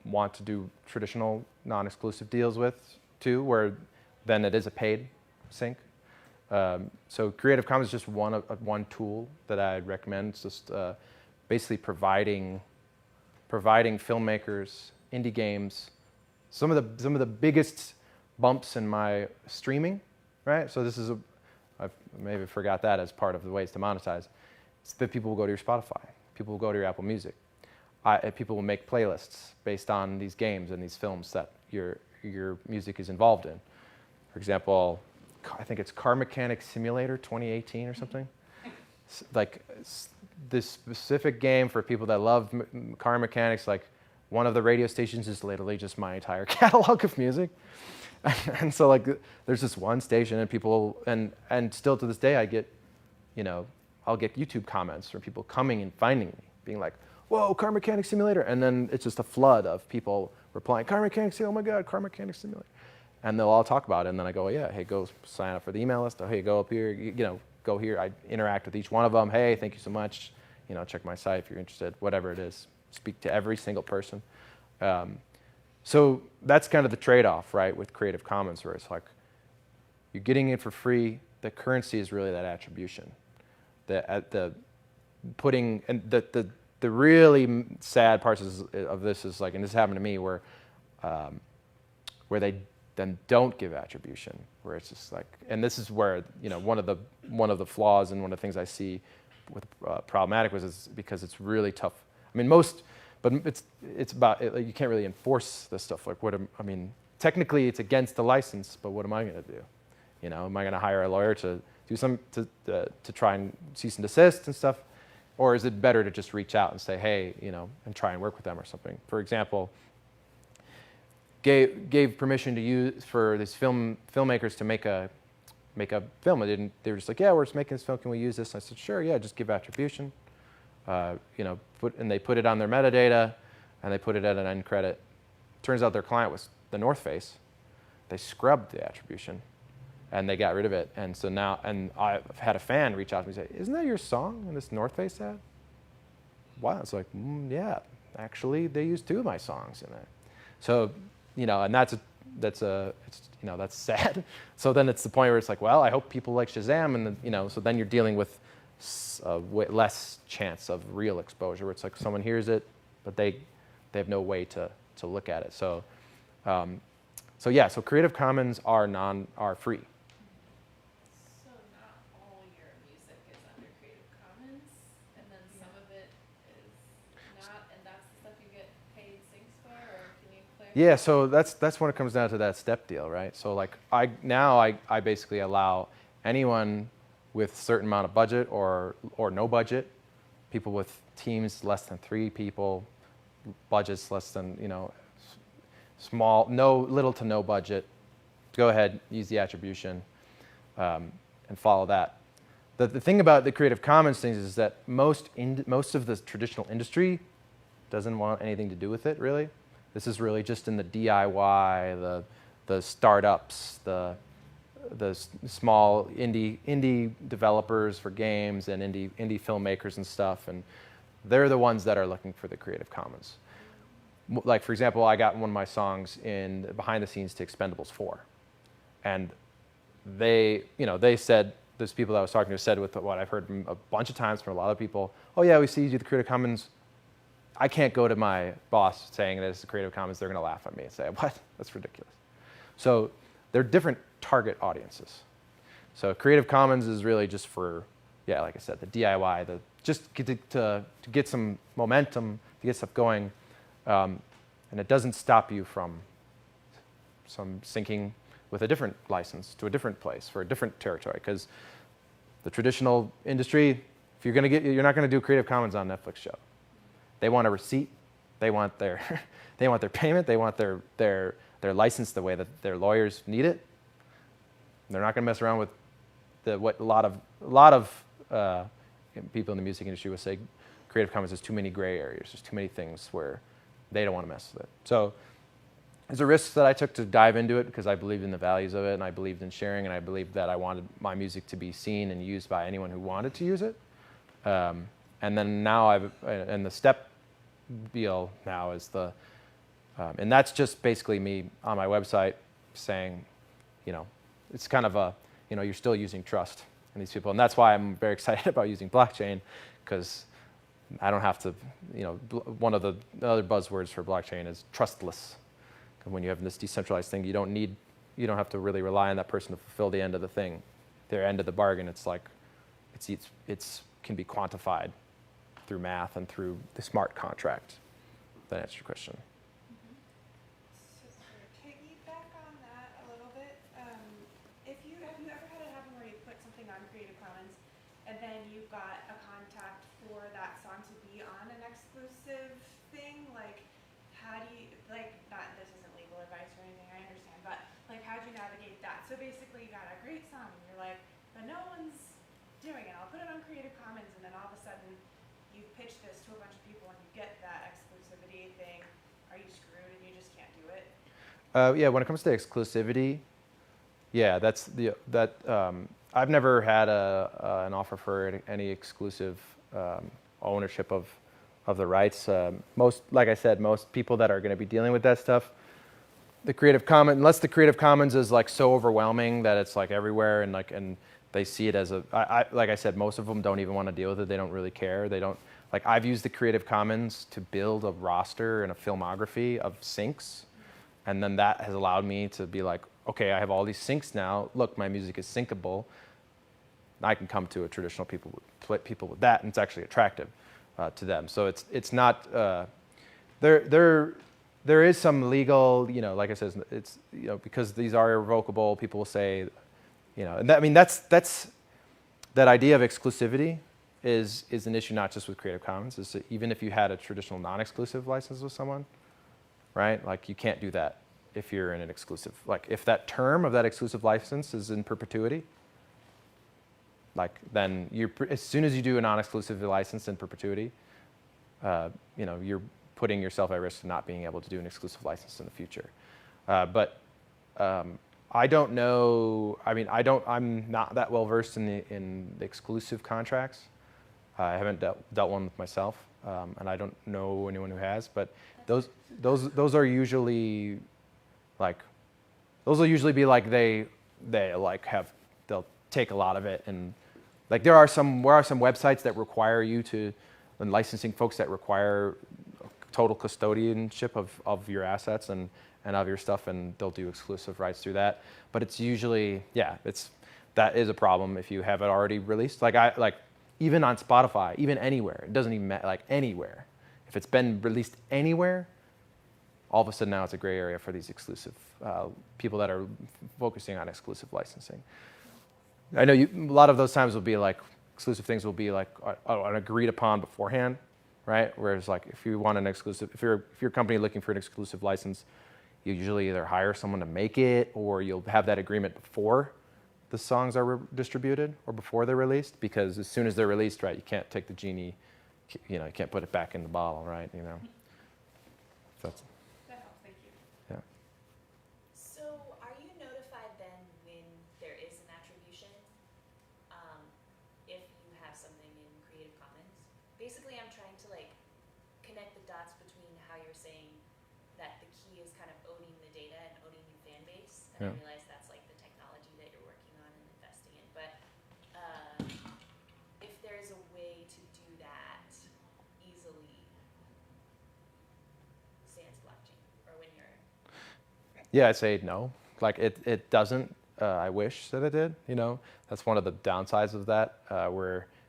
S2: want to do traditional non-exclusive deals with too, where then it is a paid sync. So Creative Commons is just one tool that I'd recommend. It's just basically providing filmmakers, indie games, some of the biggest bumps in my streaming, right? So this is I maybe forgot that as part of the ways to monetize. It's that people will go to your Spotify, people will go to your Apple Music, people will make playlists based on these games and these films that your music is involved in. For example, I think it's Car Mechanic Simulator 2018 or something. Like this specific game for people that love car mechanics. Like one of the radio stations is literally just my entire catalog of music. And so like there's this one station and people, and still to this day I get, I'll get YouTube comments from people coming and finding me, being like, whoa, Car Mechanic Simulator. And then it's just a flood of people replying, Car Mechanic Simulator, oh my God, Car Mechanic Simulator. And they'll all talk about it. And then I go, yeah, hey, go sign up for the email list. Oh, hey, go up here, go here. I interact with each one of them. Hey, thank you so much. Check my site if you're interested, whatever it is. Speak to every single person. So that's kind of the trade-off, right, with Creative Commons, where it's like you're getting it for free. The currency is really that attribution. The really sad parts of this is like, and this happened to me, where they then don't give attribution, where it's just like, and this is where one of the flaws and one of the things I see with problematic is because it's really tough. I mean, but it's about you can't really enforce this stuff. Like technically it's against the license, but what am I going to do? Am I going to hire a lawyer to do to try and cease and desist and stuff, or is it better to just reach out and say, hey, and try and work with them or something? For example, gave permission to use for these filmmakers to make a film. They were just like, yeah, we're just making this film. Can we use this? And I said, sure, yeah, just give attribution. And they put it on their metadata, and they put it at an end credit. Turns out their client was the North Face. They scrubbed the attribution, and they got rid of it. And so now, and I've had a fan reach out to me and say, isn't that your song in this North Face ad? Wow, it's like, yeah, actually, they used 2 of my songs in it. So, and that's sad. So then it's the point where it's like, well, I hope people like Shazam, and then, so then you're dealing with less chance of real exposure, where it's like someone hears it, but they have no way to look at it. So, so Creative Commons are free.
S3: So not all your music is under Creative Commons, and then some of it is not, and that's the stuff you get paid syncs for, or can you clarify?
S2: Yeah, so that's when it comes down to that step deal, right? So like I basically allow anyone with a certain amount of budget or no budget, people with teams less than 3 people, budgets less than, little to no budget, go ahead, use the attribution, and follow that. The thing about the Creative Commons things is that most of the traditional industry doesn't want anything to do with it, really. This is really just in the DIY, the startups, the small indie developers for games and indie filmmakers and stuff, and they're the ones that are looking for the Creative Commons. Like, for example, I got one of my songs in behind the scenes to Expendables 4, and they said, those people that I was talking to said, with what I've heard a bunch of times from a lot of people, oh yeah, we see you do the Creative Commons. I can't go to my boss saying that it's the Creative Commons. They're going to laugh at me and say, what? That's ridiculous. So they're different target audiences. So Creative Commons is really just for, yeah, like I said, the DIY, just to get some momentum, to get stuff going, and it doesn't stop you from syncing with a different license to a different place for a different territory. Because the traditional industry, if you're not going to do Creative Commons on a Netflix show. They want a receipt. They want their they want their payment. They want their license the way that their lawyers need it. They're not going to mess around with what a lot of people in the music industry would say. Creative Commons has too many gray areas. There's too many things where they don't want to mess with it. So there's a risk that I took to dive into it because I believed in the values of it, and I believed in sharing, and I believed that I wanted my music to be seen and used by anyone who wanted to use it. And then now and the step deal now is and that's just basically me on my website saying, it's kind of you're still using trust in these people. And that's why I'm very excited about using blockchain, because I don't have to, one of the other buzzwords for blockchain is trustless. And when you have this decentralized thing, you don't have to really rely on that person to fulfill the end of the thing, their end of the bargain. It's like, it's can be quantified through math and through the smart contract. That answers your question.
S4: So to piggyback on that a little bit, have you ever had it happen where you put something on Creative Commons and then you got a contact for that song to be on an exclusive thing? Like, how do you, not, this isn't legal advice or anything, I understand, but how do you navigate that? So basically you got a great song and you're like, but no one's doing it. I'll put it on Creative Commons, and then all of a sudden you pitch this to a bunch of people and you get that exclusivity thing. Are you screwed and you just can't do it?
S2: Yeah, when it comes to exclusivity, yeah, I've never had an offer for any exclusive ownership of the rights. Like I said, most people that are going to be dealing with that stuff, the Creative Commons, unless the Creative Commons is so overwhelming that it's everywhere and they see it as like I said, most of them don't even want to deal with it. They don't really care. They don't, I've used the Creative Commons to build a roster and a filmography of syncs. And then that has allowed me to be okay, I have all these syncs now. Look, my music is syncable. I can come to a traditional people with that, and it's actually attractive to them. So it's not, there is some legal, like I said, it's, because these are irrevocable, people will say, and that's that idea of exclusivity is an issue not just with Creative Commons. Is even if you had a traditional non-exclusive license with someone, right? You can't do that if you're in an exclusive. If that term of that exclusive license is in perpetuity, then as soon as you do a non-exclusive license in perpetuity, you're putting yourself at risk of not being able to do an exclusive license in the future. But I don't know. I'm not that well versed in the exclusive contracts. I haven't dealt one with myself, and I don't know anyone who has. But those are usually those will usually be they'll take a lot of it, and there are some websites that require you to, and licensing folks that require total custodianship of your assets and of your stuff, and they'll do exclusive rights through that. But it's usually, that is a problem if you have it already released. Even on Spotify, even anywhere, it doesn't even matter, anywhere. If it's been released anywhere, all of a sudden now it's a gray area for these exclusive people that are focusing on exclusive licensing. I know a lot of those times will be exclusive things will be an agreed upon beforehand, right? Whereas if you want an exclusive, if you're a company looking for an exclusive license, you usually either hire someone to make it, or you'll have that agreement before the songs are distributed or before they're released, because as soon as they're released, right, you can't take the genie, you can't put it back in the bottle, right? That's,
S4: That helps, thank you.
S2: yeah.
S5: So are you notified then when there is an attribution, if you have something in Creative Commons? Basically, I'm trying to connect the dots between how you're saying that the key is kind of owning the data and owning the fan base, and I
S2: Yeah.
S5: realize that's the technology that you're working on and investing in. But if there's a way to do that easily, sans blockchain, or when you're
S2: Yeah, I'd say no. It doesn't. I wish that it did. That's one of the downsides of that,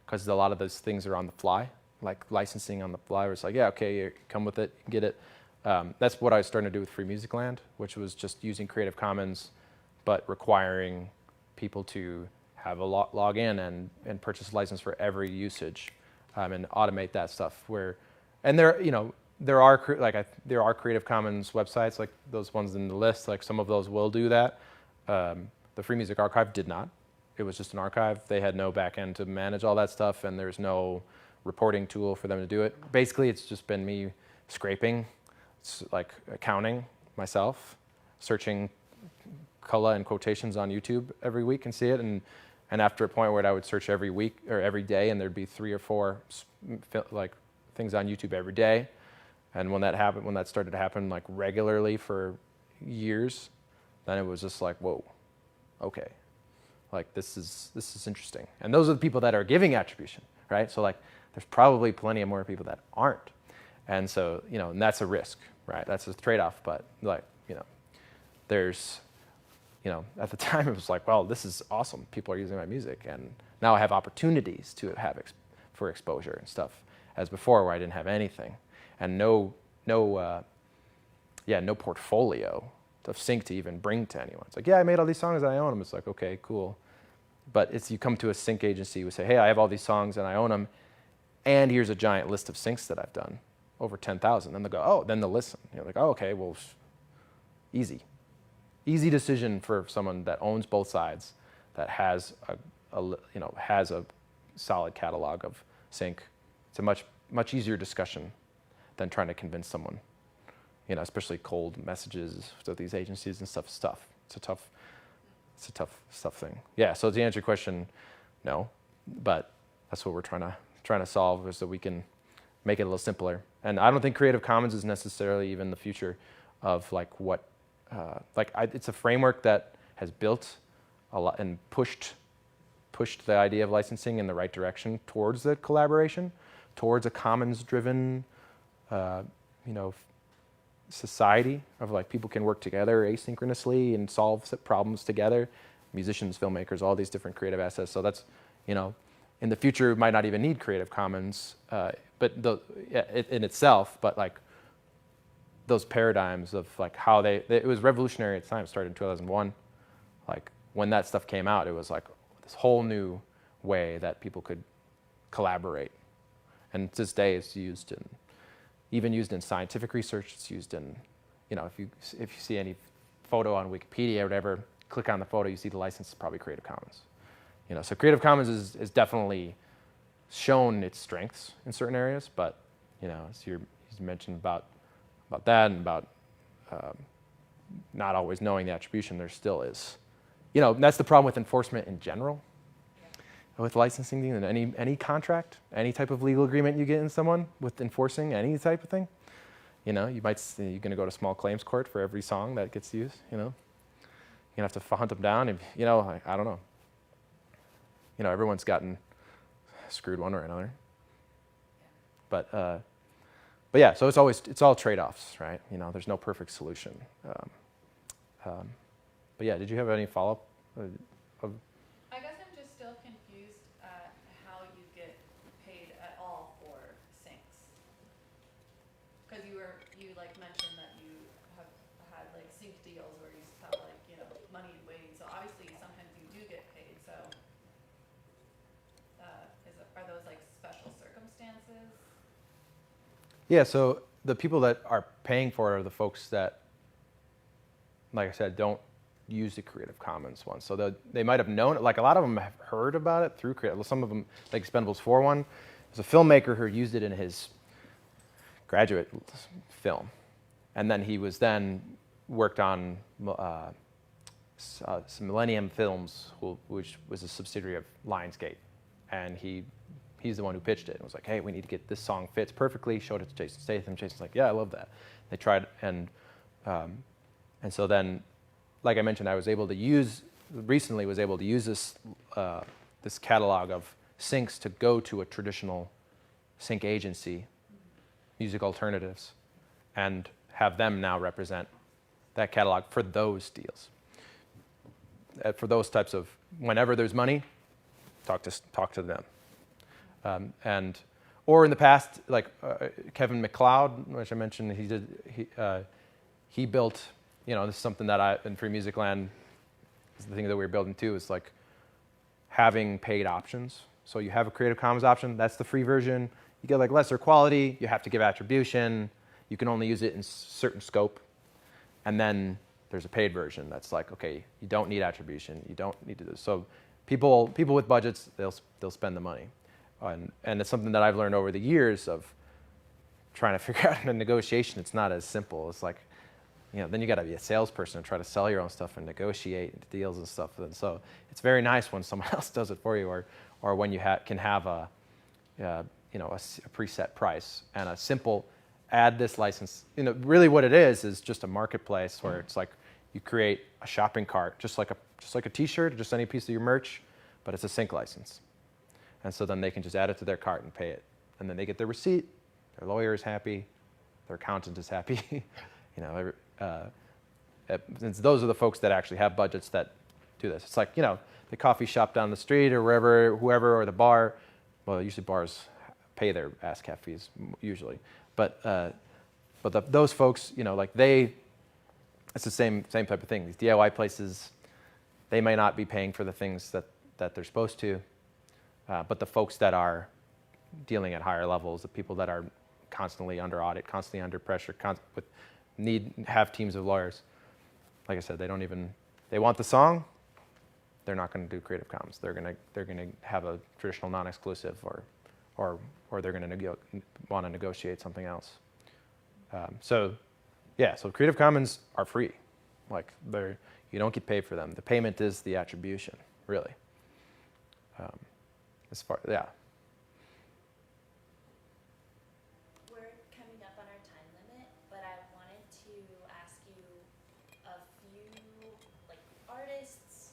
S2: because a lot of those things are on the fly, licensing on the fly. Where it's okay, you come with it, get it. That's what I was starting to do with Free Music Land, which was just using Creative Commons but requiring people to have a log in and purchase a license for every usage, and automate that stuff. And there are Creative Commons websites like those ones in the list. Like some of those will do that. The Free Music Archive did not. It was just an archive. They had no back end to manage all that stuff, and there's no reporting tool for them to do it. Basically, it's just been me scraping, like accounting myself, searching Cullah and quotations on YouTube every week and see it. And after a point where I would search every week or every day, and there'd be 3 or 4 like things on YouTube every day. And when that started to happen like regularly for years, then it was just like, whoa, okay, like this is interesting. And those are the people that are giving attribution, right? So like, there's probably plenty of more people that aren't, and so and that's a risk, right? That's a trade-off. But like there's at the time it was like, well, this is awesome. People are using my music, and now I have opportunities to have for exposure and stuff, as before where I didn't have anything, and no portfolio of sync to even bring to anyone. It's like, yeah, I made all these songs and I own them. It's like, okay, cool. But it's you come to a sync agency who say, hey, I have all these songs and I own them, and here's a giant list of syncs that I've done, over 10,000. And they'll go, oh, then they'll listen. Like, oh, okay, well, easy. Easy decision for someone that owns both sides, that has has a solid catalog of sync. It's a much easier discussion than trying to convince someone, especially cold messages to these agencies and stuff. It's a tough thing. Yeah. So to answer your question, no, but that's what we're trying to solve, is that we can make it a little simpler. And I don't think Creative Commons is necessarily even the future of like what. It's a framework that has built a lot and pushed the idea of licensing in the right direction towards the collaboration, towards a commons-driven, society of like people can work together asynchronously and solve problems together. Musicians, filmmakers, all these different creative assets. So that's, in the future, we might not even need Creative Commons, but in itself, but like. Those paradigms of like how it was revolutionary at the time. It started in 2001. Like when that stuff came out, it was like this whole new way that people could collaborate. And to this day, it's even used in scientific research. It's used in, if you see any photo on Wikipedia or whatever, click on the photo, you see the license is probably Creative Commons. So Creative Commons is definitely shown its strengths in certain areas, but as you mentioned about that and about not always knowing the attribution, there still is. That's the problem with enforcement in general, with licensing and any contract, any type of legal agreement you get in someone with enforcing any type of thing. You're going to go to small claims court for every song that gets used. You're going to have to hunt them down. And, I don't know. Everyone's gotten screwed one or another. But yeah, so it's all trade-offs, right? There's no perfect solution. But yeah, did you have any follow-up?
S3: I guess I'm just still confused at how you get paid at all for syncs. Because you like mentioned that you have had like sync deals where you have like money in waiting. So obviously sometimes you do get paid. So are those like special circumstances?
S2: Yeah, so the people that are paying for it are the folks that, like I said, don't use the Creative Commons one. So they might have known it. Like a lot of them have heard about it through Creative. Some of them, like Expendables 4 one, there's a filmmaker who used it in his graduate film. And then he worked on some Millennium Films, which was a subsidiary of Lionsgate. And he's the one who pitched it and was like, hey, we need to get this song fits perfectly, showed it to Jason Statham. Jason's like, yeah, I love that. They tried, and so then, like I mentioned, I was able to use this catalog of syncs to go to a traditional sync agency, Music Alternatives, and have them now represent that catalog for those deals. For those types of, whenever there's money, talk to them. Or in the past, like Kevin MacLeod, which I mentioned, he built, this is something that in Free Music Land, is the thing that we're building too, is like having paid options. So you have a Creative Commons option, that's the free version. You get like lesser quality, you have to give attribution, you can only use it in certain scope. And then there's a paid version that's like, okay, you don't need attribution, you don't need to do this. So people with budgets, they'll spend the money. And it's something that I've learned over the years of trying to figure out in a negotiation. It's not as simple. It's like, then you got to be a salesperson and try to sell your own stuff and negotiate deals and stuff. And so it's very nice when someone else does it for you, or when you can have a preset price and a simple add this license. Really what it is just a marketplace where it's like you create a shopping cart, just like a T-shirt, or just any piece of your merch, but it's a sync license. And so then they can just add it to their cart and pay it, and then they get their receipt. Their lawyer is happy, their accountant is happy. Since those are the folks that actually have budgets that do this. It's like, the coffee shop down the street or whoever, or the bar. Well, usually bars pay their ASCAP fees, usually. But those folks, it's the same type of thing. These DIY places, they may not be paying for the things that they're supposed to, but the folks that are dealing at higher levels, the people that are constantly under audit, constantly under pressure, have teams of lawyers. Like I said, they want the song, they're not going to do Creative Commons. They're going to have a traditional non-exclusive, or they're going to want to negotiate something else. So Creative Commons are free. Like you don't get paid for them. The payment is the attribution, really.
S5: We're coming up on our time limit, but I wanted to ask you a few artists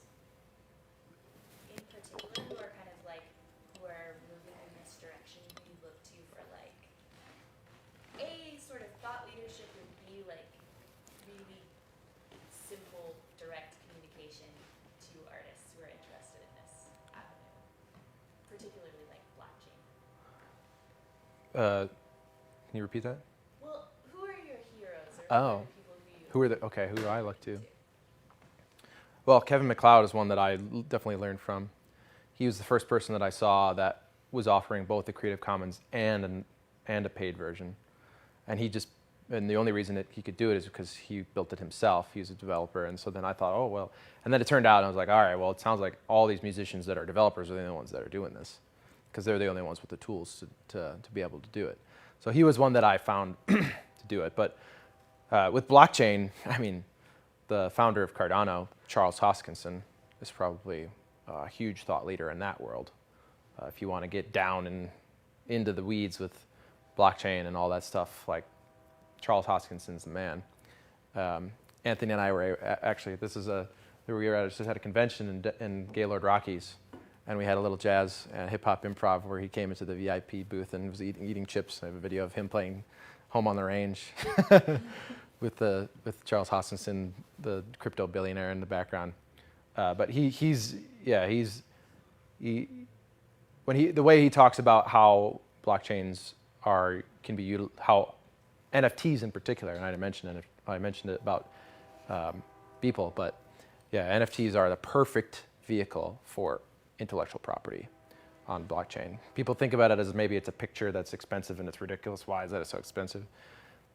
S5: in particular who are who are moving in this direction who you look to for a sort of thought leadership would be really simple, direct communication to artists who are interested in this avenue, particularly blockchain.
S2: Can you repeat that?
S5: Well, who are your heroes, or
S2: Oh.
S5: who are the people
S2: Who do I look to? Well, Kevin MacLeod is one that I definitely learned from. He was the first person that I saw that was offering both the Creative Commons and a paid version. And the only reason that he could do it is because he built it himself. He was a developer, and so then I thought, oh, well. And then it turned out, and I was like, all right, well, it sounds like all these musicians that are developers are the only ones that are doing this, because they're the only ones with the tools to be able to do it. So he was one that I found to do it. But with blockchain, the founder of Cardano, Charles Hoskinson, is probably a huge thought leader in that world. If you want to get down and into the weeds with blockchain and all that stuff, Charles Hoskinson's the man. Anthony and I were actually, we were just at a convention in Gaylord Rockies, and we had a little jazz and hip hop improv where he came into the VIP booth and was eating chips. I have a video of him playing Home on the Range with Charles Hoskinson, the crypto billionaire, in the background. But the way he talks about how blockchains can be utilized, how NFTs in particular, and I mentioned it about people, but NFTs are the perfect vehicle for intellectual property on blockchain. People think about it as maybe it's a picture that's expensive and it's ridiculous. Why is that so expensive?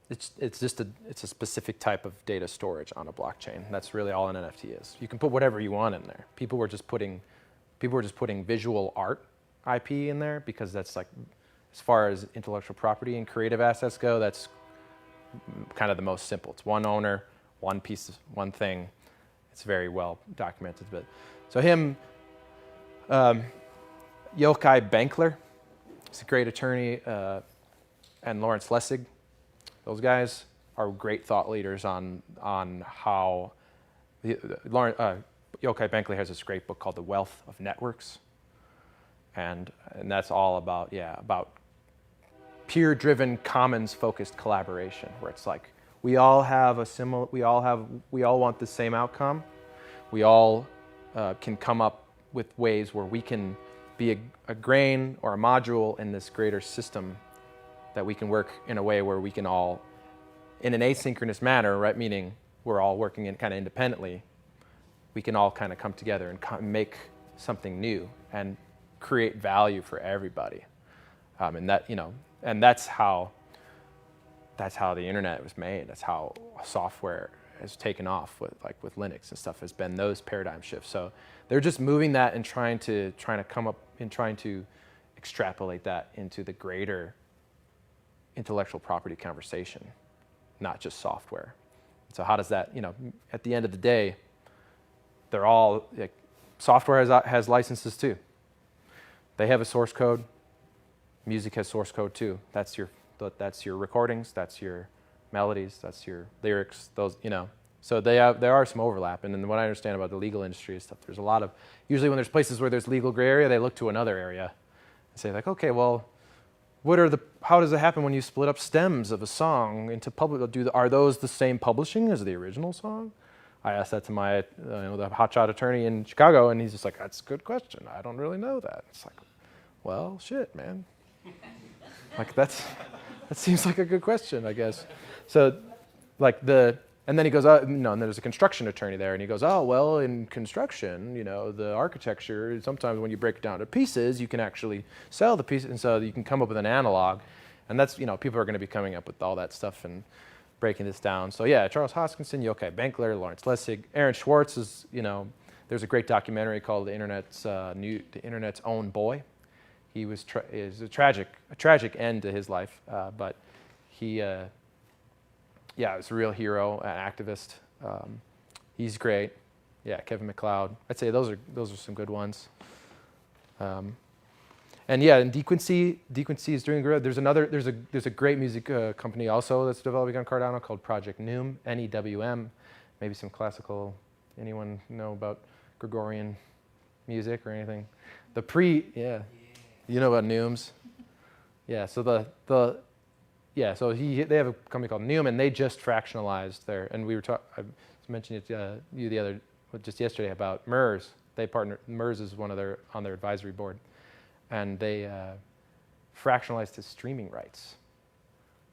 S2: It's a specific type of data storage on a blockchain. That's really all an NFT is. You can put whatever you want in there. People were just putting visual art IP in there because that's as far as intellectual property and creative assets go, that's kind of the most simple. It's one owner, one piece, one thing. It's very well documented. But so him, Yochai Benkler, he's a great attorney, and Lawrence Lessig. Those guys are great thought leaders on how Yochai Benkler has this great book called The Wealth of Networks, and that's all about peer-driven, commons-focused collaboration, where it's like we all want the same outcome. We all can come up with ways where we can be a grain or a module in this greater system, that we can work in a way where we can all, in an asynchronous manner, right? Meaning we're all working in kind of independently, we can all kind of come together and make something new and create value for everybody. And that, and that's how the internet was made. That's how software has taken off with Linux and stuff, has been those paradigm shifts. So they're just moving that and trying to come up and trying to extrapolate that into the greater intellectual property conversation, not just software. So how does that, at the end of the day, they're all, software has licenses too. They have a source code. Music has source code too. That's your recordings, that's your melodies, that's your lyrics, those, So there are some overlap. And then what I understand about the legal industry and stuff, there's a lot of, usually when there's places where there's legal gray area, they look to another area and say okay, well, how does it happen when you split up stems of a song into public? Are those the same publishing as the original song? I asked that to my, the hotshot attorney in Chicago, and he's just like, that's a good question. I don't really know that. It's like, well, shit, man. That seems like a good question, I guess. So, and then he goes, and there's a construction attorney there, and he goes, oh, well, in construction, the architecture, sometimes when you break it down to pieces, you can actually sell the pieces, and so you can come up with an analog. And that's, people are going to be coming up with all that stuff and breaking this down. So yeah, Charles Hoskinson, Yochai Benkler, Lawrence Lessig, Aaron Schwartz is, there's a great documentary called The Internet's Own Boy. He was is a tragic end to his life, but he, was a real hero, an activist. He's great. Yeah, Kevin MacLeod. I'd say those are some good ones. And Dequency is doing good. There's a great music company also that's developing on Cardano called Project Neum, N-E-W-M. Maybe some classical. Anyone know about Gregorian music or anything? You know about Neums? Yeah. So they have a company called Neum, and they just fractionalized their. And we were I mentioned it to you just yesterday about MERS. They partner. MERS is on their advisory board. And they fractionalized his streaming rights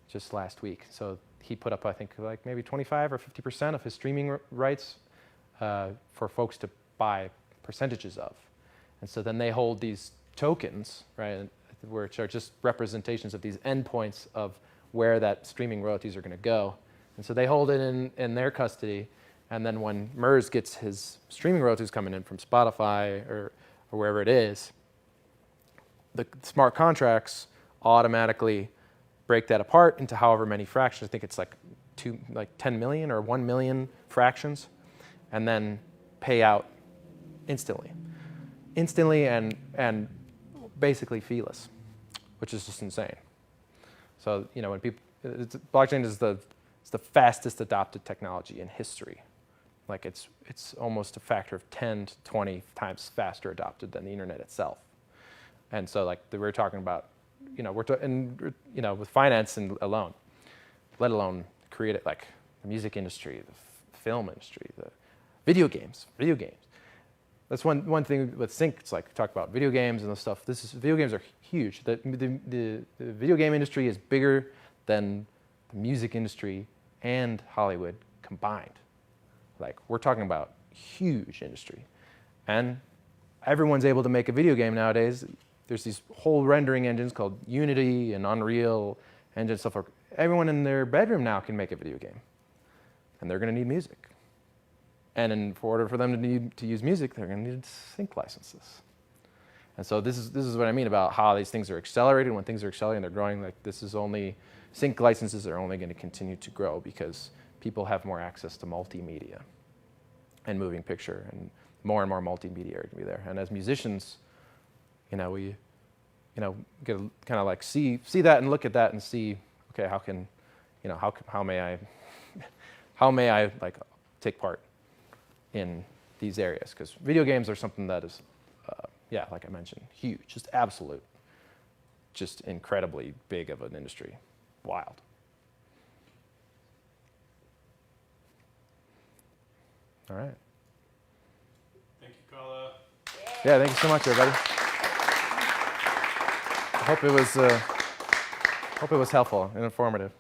S2: just last week. So he put up, I think, maybe 25 or 50% of his streaming rights for folks to buy percentages of. And so then they hold these tokens, right, which are just representations of these endpoints of where that streaming royalties are going to go. And so they hold it in their custody. And then when MERS gets his streaming royalties coming in from Spotify or wherever it is, the smart contracts automatically break that apart into however many fractions. I think it's 10 million or 1 million fractions, and then pay out instantly and basically feeless, which is just insane. So when blockchain is the fastest adopted technology in history. It's almost a factor of 10 to 20 times faster adopted than the internet itself. And so we're talking about, with finance alone, let alone create it the music industry, the film industry, the video games. That's one thing with Sync. It's talk about video games and the stuff. Video games are huge. The video game industry is bigger than the music industry and Hollywood combined. We're talking about huge industry, and everyone's able to make a video game nowadays. There's these whole rendering engines called Unity and Unreal Engine stuff. Everyone in their bedroom now can make a video game, and they're going to need music. And in order for them to use music, they're going to need sync licenses. And so this is what I mean about how these things are accelerated. When things are accelerating, they're growing. Sync licenses are only going to continue to grow because people have more access to multimedia and moving picture, and more multimedia are going to be there. And as musicians, we get to kind of see that and look at that and see, okay, how may I take part in these areas? Because video games are something that is, like I mentioned, huge, just absolute, just incredibly big of an industry, wild. All right.
S1: Thank you, Cullah.
S2: Yeah, thank you so much, everybody. I hope it was helpful and informative.